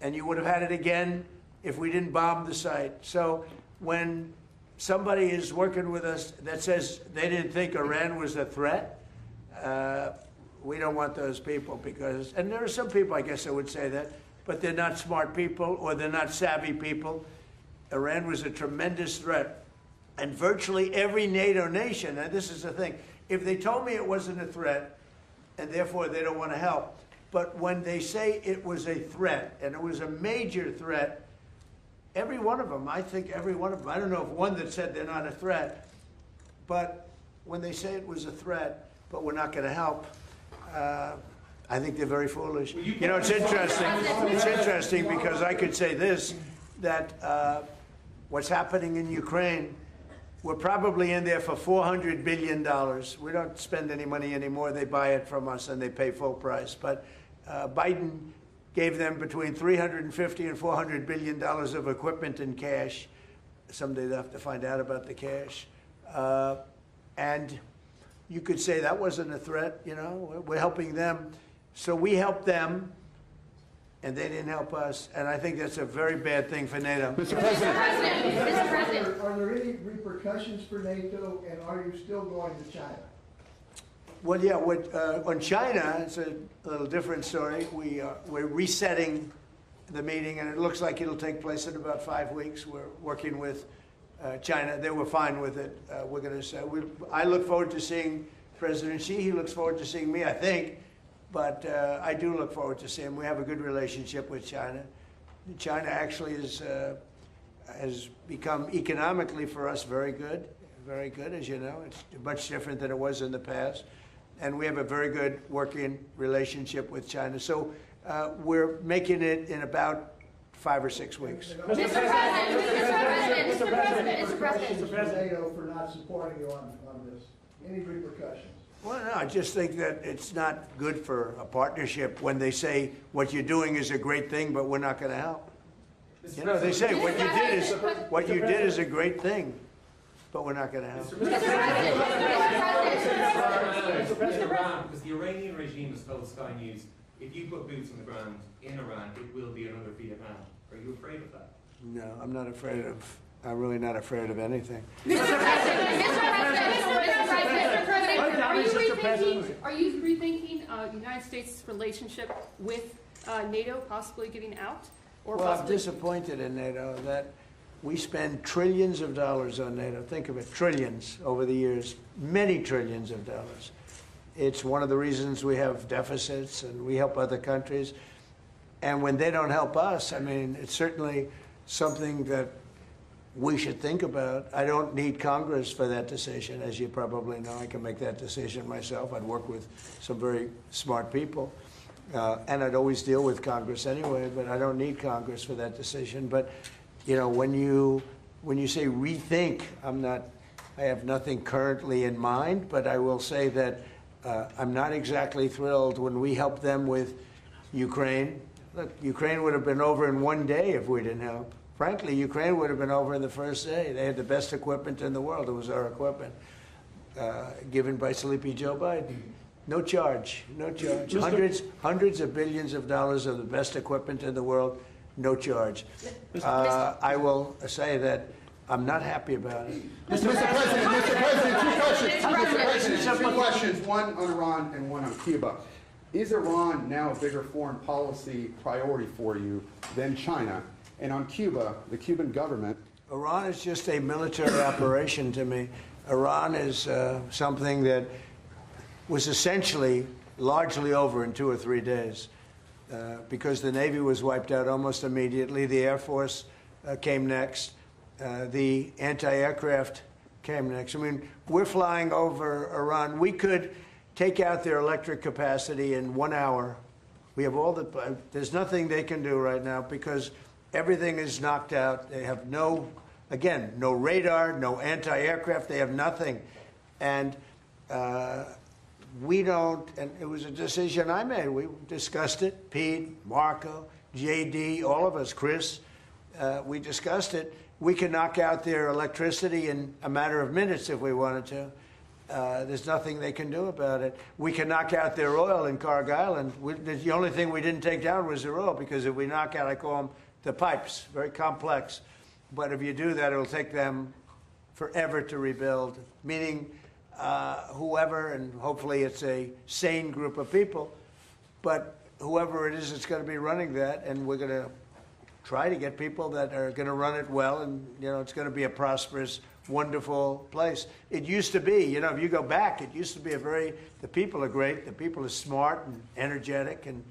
and you would have had it again if we didn't bomb the site. So when somebody is working with us that says they didn't think Iran was a threat, we don't want those people, because, and there are some people, I guess I would say that, but they're not smart people or they're not savvy people. Iran was a tremendous threat. And virtually every NATO nation, and this is the thing, if they told me it wasn't a threat, and therefore they don't want to help, but when they say it was a threat, and it was a major threat, every one of them, I think every one of them, I don't know of one that said they're not a threat, but when they say it was a threat, but we're not going to help, I think they're very foolish. You know, it's interesting. It's interesting because I could say this, that what's happening in Ukraine, we're probably in there for $400 billion. We don't spend any money anymore. They buy it from us and they pay full price. But Biden gave them between $350 and $400 billion of equipment in cash. Someday they'll have to find out about the cash. And you could say that wasn't a threat, you know, we're helping them. So we helped them, and they didn't help us, and I think that's a very bad thing for NATO. Mr. President. Are there any repercussions for NATO, and are you still going to China? Well, yeah, on China, it's a little different story. We're resetting the meeting, and it looks like it'll take place in about 5 weeks. We're working with China. They were fine with it. We're going to say, I look forward to seeing President Xi. He looks forward to seeing me, I think. But I do look forward to seeing him. We have a good relationship with China. China actually has become economically for us very good, as you know. It's much different than it was in the past. And we have a very good working relationship with China. So we're making it in about 5 or 6 weeks. Mr. President, NATO for not supporting you on this. Any repercussions? Well, no, I just think that it's not good for a partnership when they say what you're doing is a great thing, but we're not going to help. You know, they say what you did is a great thing, but we're not going to help. Because the Iranian regime has told Sky News, if you put boots on the ground in Iran, it will be another Vietnam. Are you afraid of that? No, I'm not afraid of. I'm really not afraid of anything. Mr. President, are you rethinking the United States' relationship with NATO possibly getting out? Well, I'm disappointed in NATO that we spend trillions of dollars on NATO. Think of it, trillions over the years, many trillions of dollars. It's one of the reasons we have deficits and we help other countries. And when they don't help us, I mean, it's certainly something that we should think about. I don't need Congress for that decision, as you probably know. I can make that decision myself. I'd work with some very smart people. And I'd always deal with Congress anyway, but I don't need Congress for that decision. But, you know, when you say rethink, I have nothing currently in mind, but I will say that I'm not exactly thrilled when we help them with Ukraine. Look, Ukraine would have been over in 1 day if we didn't help. Frankly, Ukraine would have been over in the first day. They had the best equipment in the world. It was our equipment given by Sleepy Joe Biden. No charge, no charge. Hundreds of billions of dollars of the best equipment in the world, no charge. I will say that I'm not happy about it. Mr. President, two questions, one on Iran and one on Cuba. Is Iran now a bigger foreign policy priority for you than China? And on Cuba, the Cuban government. Iran is just a military operation to me. Iran is something that was essentially largely over in 2 or 3 days because the Navy was wiped out almost immediately. The Air Force came next. The anti-aircraft came next. I mean, we're flying over Iran. We could take out their electric capacity in 1 hour. We have all the, there's nothing they can do right now because everything is knocked out. They have no radar, no anti-aircraft. They have nothing. And we don't, and it was a decision I made. We discussed it, Pete, Marco, JD, all of us, Chris, we discussed it. We can knock out their electricity in a matter of minutes if we wanted to. There's nothing they can do about it. We can knock out their oil in Carg Island. The only thing we didn't take down was their oil because if we knock out, I call them the pipes, very complex. But if you do that, it'll take them forever to rebuild, meaning whoever, and hopefully it's a sane group of people, but whoever it is, it's going to be running that, and we're going to try to get people that are going to run it well, and it's going to be a prosperous, wonderful place. It used to be, if you go back, it used to be the people are great, the people are smart and energetic, and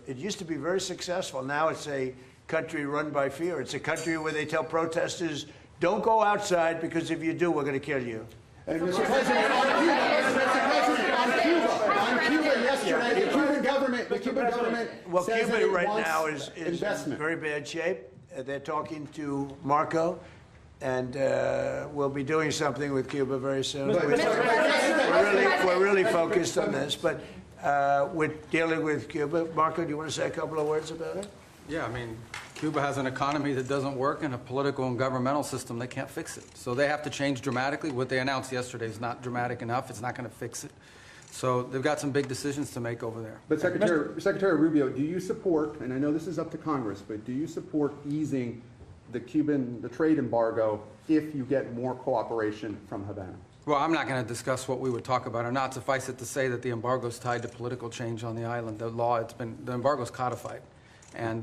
it used to be very successful. Now it's a country run by fear. It's a country where they tell protesters, don't go outside because if you do, we're going to kill you. And Mr. President, on Cuba yesterday, the Cuban government well, says Cuba that it right wants now is in very bad shape. They're talking to Marco, and we'll be doing something with Cuba very soon. We're really focused on this, but we're dealing with Cuba. Marco, do you want to say a couple of words about it? Yeah, I mean, Cuba has an economy that doesn't work and a political and governmental system that can't fix it. So they have to change dramatically. What they announced yesterday is not dramatic enough. It's not going to fix it. So they've got some big decisions to make over there. But Secretary Rubio, do you support, and I know this is up to Congress, but do you support easing the trade embargo if you get more cooperation from Havana? Well, I'm not going to discuss what we would talk about or not. Suffice it to say that the embargo is tied to political change on the island. The embargo is codified. And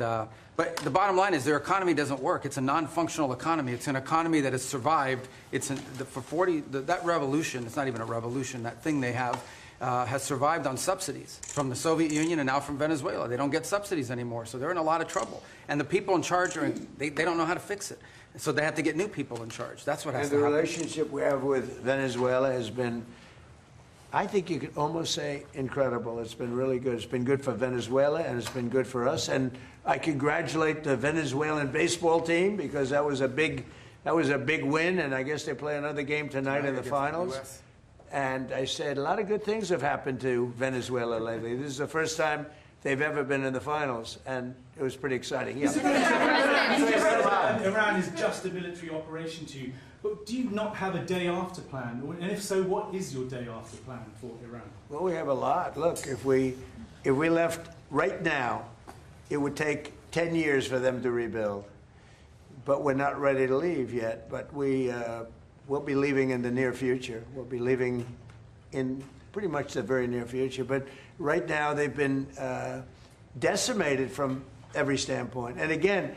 but the bottom line is their economy doesn't work. It's a non-functional economy. It's an economy that has survived. That revolution. It's not even a revolution. That thing they have has survived on subsidies from the Soviet Union and now from Venezuela. They don't get subsidies anymore, so they're in a lot of trouble. And the people in charge they don't know how to fix it. So they have to get new people in charge. That's what has to happen. And the relationship we have with Venezuela has been, I think you could almost say, incredible. It's been really good. It's been good for Venezuela, and it's been good for us. And I congratulate the Venezuelan baseball team because that was a big win. And I guess they play another game tonight in the finals. And I said a lot of good things have happened to Venezuela lately. This is the first time they've ever been in the finals, and it was pretty exciting. Yeah. Iran is just a military operation to you, but do you not have a day after plan? And if so, what is your day after plan for Iran? Well, we have a lot. Look, if we left right now, it would take 10 years for them to rebuild. But we're not ready to leave yet. But we'll be leaving in the near future. We'll be leaving in pretty much the very near future. But right now, they've been decimated from every standpoint. And again,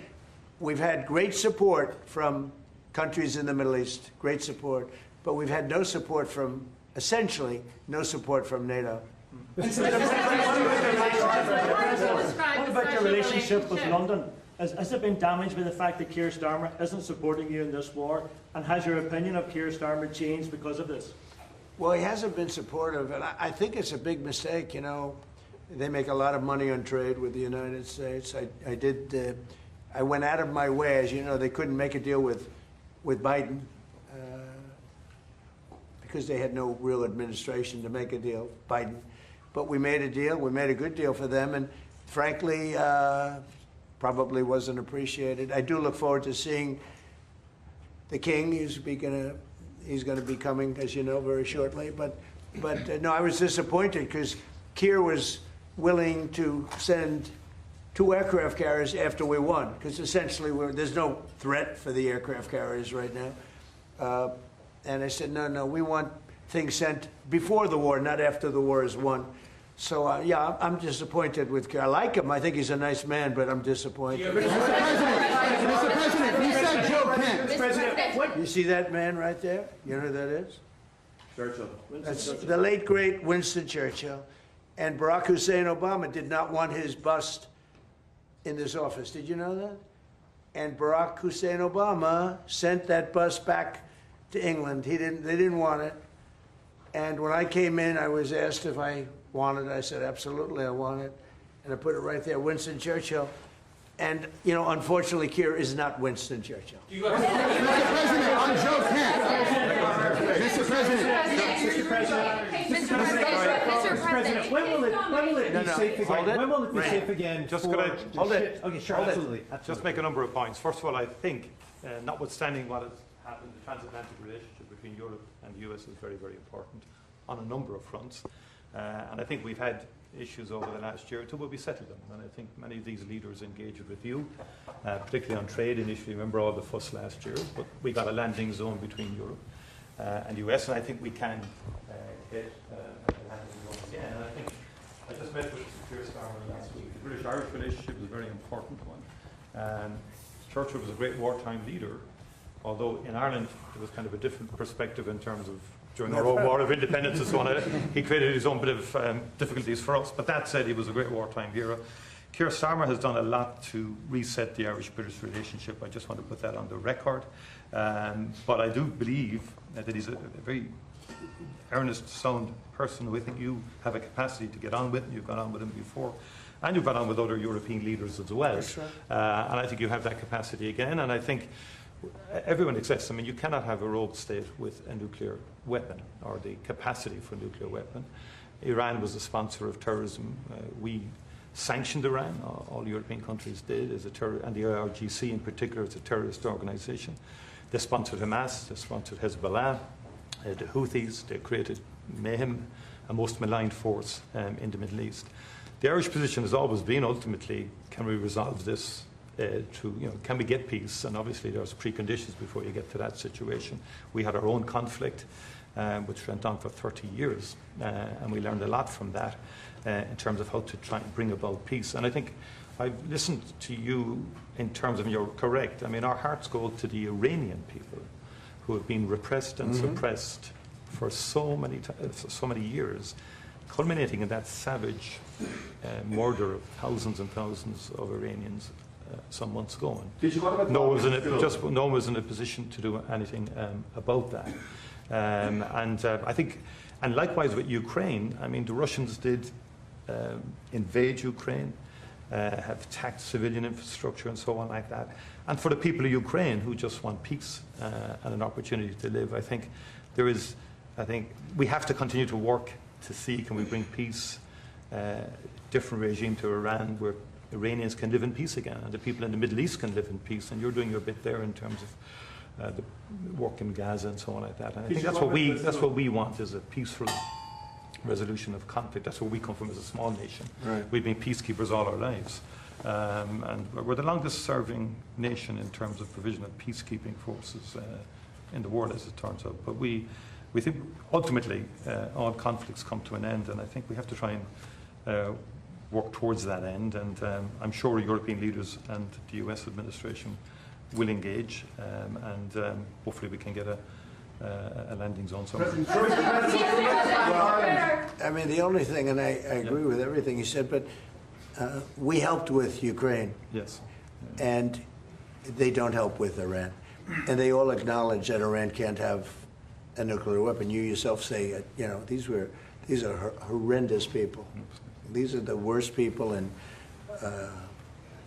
we've had great support from countries in the Middle East, great support. But we've had no support from, essentially, no support from NATO. What about your relationship with London? Has it been damaged by the fact that Keir Starmer isn't supporting you in this war? And has your opinion of Keir Starmer changed because of this? Well, he hasn't been supportive, and I think it's a big mistake. You know, they make a lot of money on trade with the United States. I went out of my way, as you know, they couldn't make a deal with Biden because they had no real administration to make a deal, Biden. But we made a deal. We made a good deal for them, and frankly, probably wasn't appreciated. I do look forward to seeing the King. He's going to be coming, as you know, very shortly. But no, I was disappointed because Keir was willing to send 2 aircraft carriers after we won, because essentially there's no threat for the aircraft carriers right now. And I said, no, we want things sent before the war, not after the war is won. So, yeah, I'm disappointed with Keir. I like him. I think he's a nice man, but I'm disappointed. Mr. President, he said Joe Kent. Mr. President, what? You see that man right there? You know who that is? Churchill. That's the late, great Winston Churchill. And Barack Hussein Obama did not want his bust in this office. Did you know that? And Barack Hussein Obama sent that bust back to England. They didn't want it. And when I came in, I was asked if I wanted it. I said, absolutely, I want it. And I put it right there, Winston Churchill. And, you know, unfortunately, Keir is not Winston Churchill. Mr. President, I'm Joe Kent. Mr. President. Mr. President, when will it be safe again? When will it be safe again? Just could I hold it? Okay, sure, absolutely. Just make a number of points. First of all, I think, notwithstanding what has happened, the transatlantic relationship between Europe and the US is very, very important on a number of fronts. And I think we've had issues over the last year or two, but we settled them. And I think many of these leaders engaged with you, particularly on trade initially. Remember all the fuss last year, but we got a landing zone between Europe and the US, and I think we can get a landing zone again. And I think I just met with Keir Starmer last week. The British-Irish relationship is a very important one. Churchill was a great wartime leader, although in Ireland it was kind of a different perspective in terms of during our own war of independence and so on. He created his own bit of difficulties for us. But that said, he was a great wartime hero. Keir Starmer has done a lot to reset the Irish-British relationship. I just want to put that on the record. But I do believe that he's a very earnest, sound person who I think you have a capacity to get on with. You've gone on with him before. And you've gone on with other European leaders as well. That's right. And I think you have that capacity again. And I think everyone accepts, I mean, you cannot have a rogue state with a nuclear weapon or the capacity for a nuclear weapon. Iran was a sponsor of terrorism. We sanctioned Iran, all European countries did, as a and the IRGC in particular is a terrorist organization. They sponsored Hamas, they sponsored Hezbollah, the Houthis, they created mayhem, a most maligned force in the Middle East. The Irish position has always been, ultimately, can we resolve this can we get peace? And obviously there's preconditions before you get to that situation. We had our own conflict, which went on for 30 years, and we learned a lot from that. in terms of how to try and bring about peace. And I think I've listened to you in terms of, you're correct. I mean, our hearts go to the Iranian people who have been repressed and suppressed for so many years, culminating in that savage murder of thousands and thousands of Iranians some months ago. And no one was in a position to do anything about that. I think, and likewise with Ukraine, I mean, the Russians did invade Ukraine, have attacked civilian infrastructure and so on like that. And for the people of Ukraine who just want peace and an opportunity to live, I think we have to continue to work to see, can we bring peace, different regime to Iran where Iranians can live in peace again, and the people in the Middle East can live in peace. And you're doing your bit there in terms of the work in Gaza and so on like that. And I think that's what we want, is a peaceful resolution of conflict. That's where we come from as a small nation. Right. We've been peacekeepers all our lives. And we're the longest serving nation in terms of provision of peacekeeping forces in the world, as it turns out. But we think ultimately all conflicts come to an end, and I think we have to try and work towards that end. And I'm sure European leaders and the US administration will engage, and hopefully we can get a landing zone somewhere. Well, I mean, the only thing, and I agree with everything you said, but we helped with Ukraine. Yes. And they don't help with Iran. And they all acknowledge that Iran can't have a nuclear weapon. You yourself say, these are horrendous people. These are the worst people, and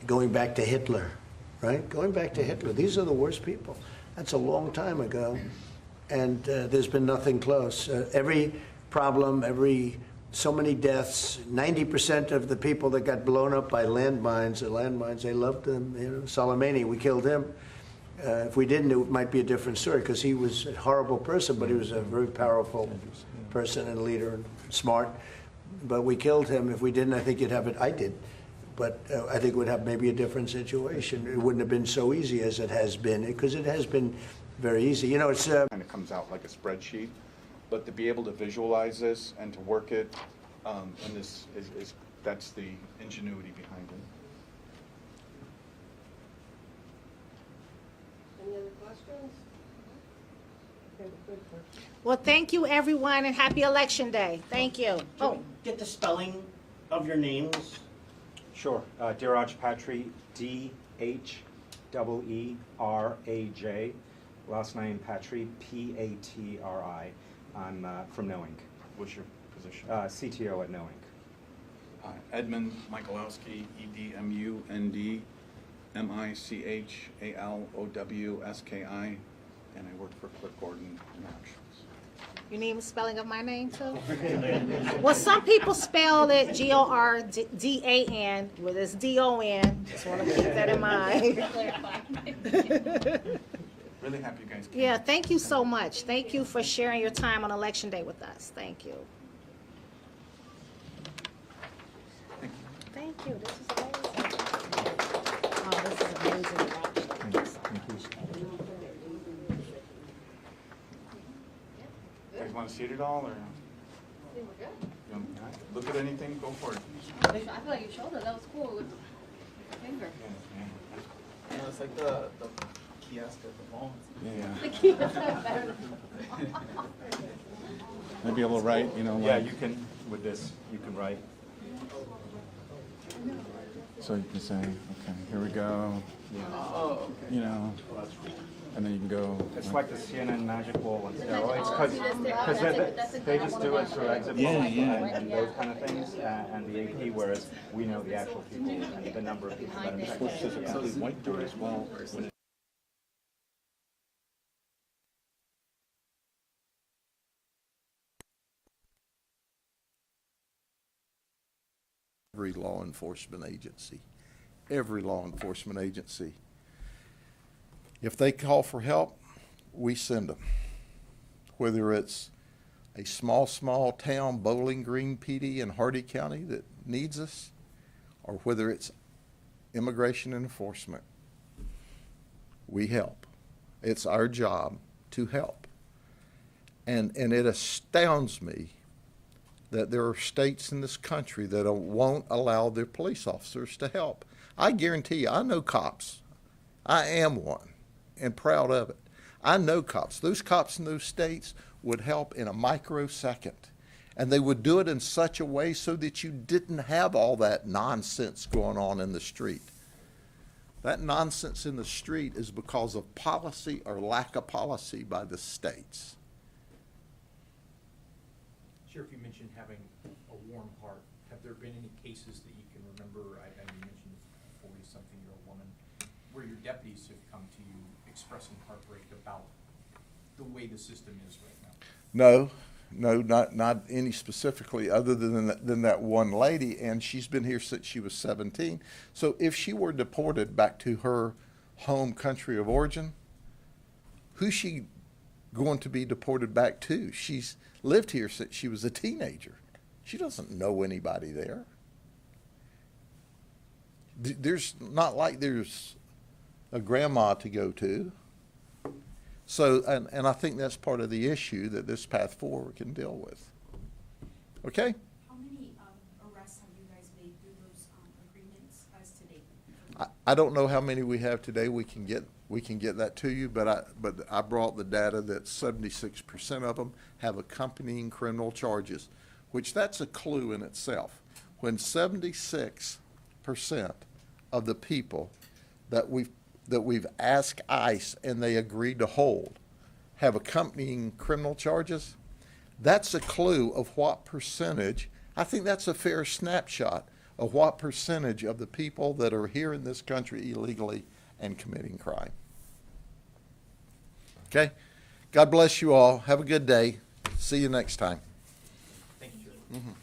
going back to Hitler, right? Going back to Hitler, these are the worst people. That's a long time ago, and there's been nothing close. Every problem, so many deaths, 90% of the people that got blown up by landmines, they loved them. Soleimani, we killed him. If we didn't, it might be a different story, because he was a horrible person, but he was a very powerful person and leader and smart. But we killed him. If we didn't, I think you'd have it. I did. But I think it would have maybe a different situation. It wouldn't have been so easy as it has been, because it has been very easy. It's kind of comes out like a spreadsheet, but to be able to visualize this and to work it, and this is that's the ingenuity behind it. Any other questions? Well, thank you, everyone, and happy Election Day. Thank you. Get the spelling of your names. Sure. Dheeraj Patri, D-H-E-E-R-A-J. Last name Patri, P-A-T-R-I. I'm from Knowing. What's your position? CTO at Knowing. Edmund Michalowski, E-D-M-U-N-D, M-I-C-H-A-L-O-W-S-K-I, and I work for Cliff Gordon International. You need a spelling of my name, too? Well, some people spell it G-O-R-D-A-N, but it's D-O-N. Just want to keep that in mind. Really happy you guys came. Yeah, thank you so much. Thank you for sharing your time on Election Day with us. Thank you. Thank you. This is amazing. Oh, this is amazing. You guys want to see it at all, or? I think we're good. You want to look at anything? Go for it. I feel like your shoulder, that was cool with your finger. It's like the kiosk at the mall. Yeah. The kiosk is better than Maybe a little right, Yeah, you can, with this, you can write. So you can say, okay, here we go. Oh, okay. And then you can go. It's like the CNN magic wall on steroids, because they just do it through exit polls and those kind of things, and the AP, whereas we know the actual people and the number of people that are infected. So the white door as well. Every law enforcement agency, if they call for help, we send them. Whether it's a small town Bowling Green PD in Hardy County that needs us, or whether it's immigration and enforcement, we help. It's our job to help. And it astounds me that there are states in this country that won't allow their police officers to help. I guarantee you, I know cops. I am one and proud of it. I know cops. Those cops in those states would help in a microsecond. And they would do it in such a way so that you didn't have all that nonsense going on in the street. That nonsense in the street is because of policy or lack of policy by the states. Sheriff, you mentioned having a warm heart. Have there been any cases that you can remember, I you mentioned a 40-something-year-old woman, where your deputies have come to you expressing heartbreak about the way the system is right now? No, not any specifically other than that one lady, and she's been here since she was 17. So if she were deported back to her home country of origin, who's she going to be deported back to? She's lived here since she was a teenager. She doesn't know anybody there. There's not like there's a grandma to go to. So, and I think that's part of the issue that this path forward can deal with. Okay? How many arrests have you guys made through those agreements as to date? I don't know how many we have today. We can get that to you, but I brought the data that 76% of them have accompanying criminal charges, which that's a clue in itself. When 76% of the people that we've asked ICE and they agreed to hold have accompanying criminal charges, that's a clue of what percentage. I think that's a fair snapshot of what percentage of the people that are here in this country illegally and committing crime. Okay? God bless you all. Have a good day. See you next time. Thank you, Sheriff.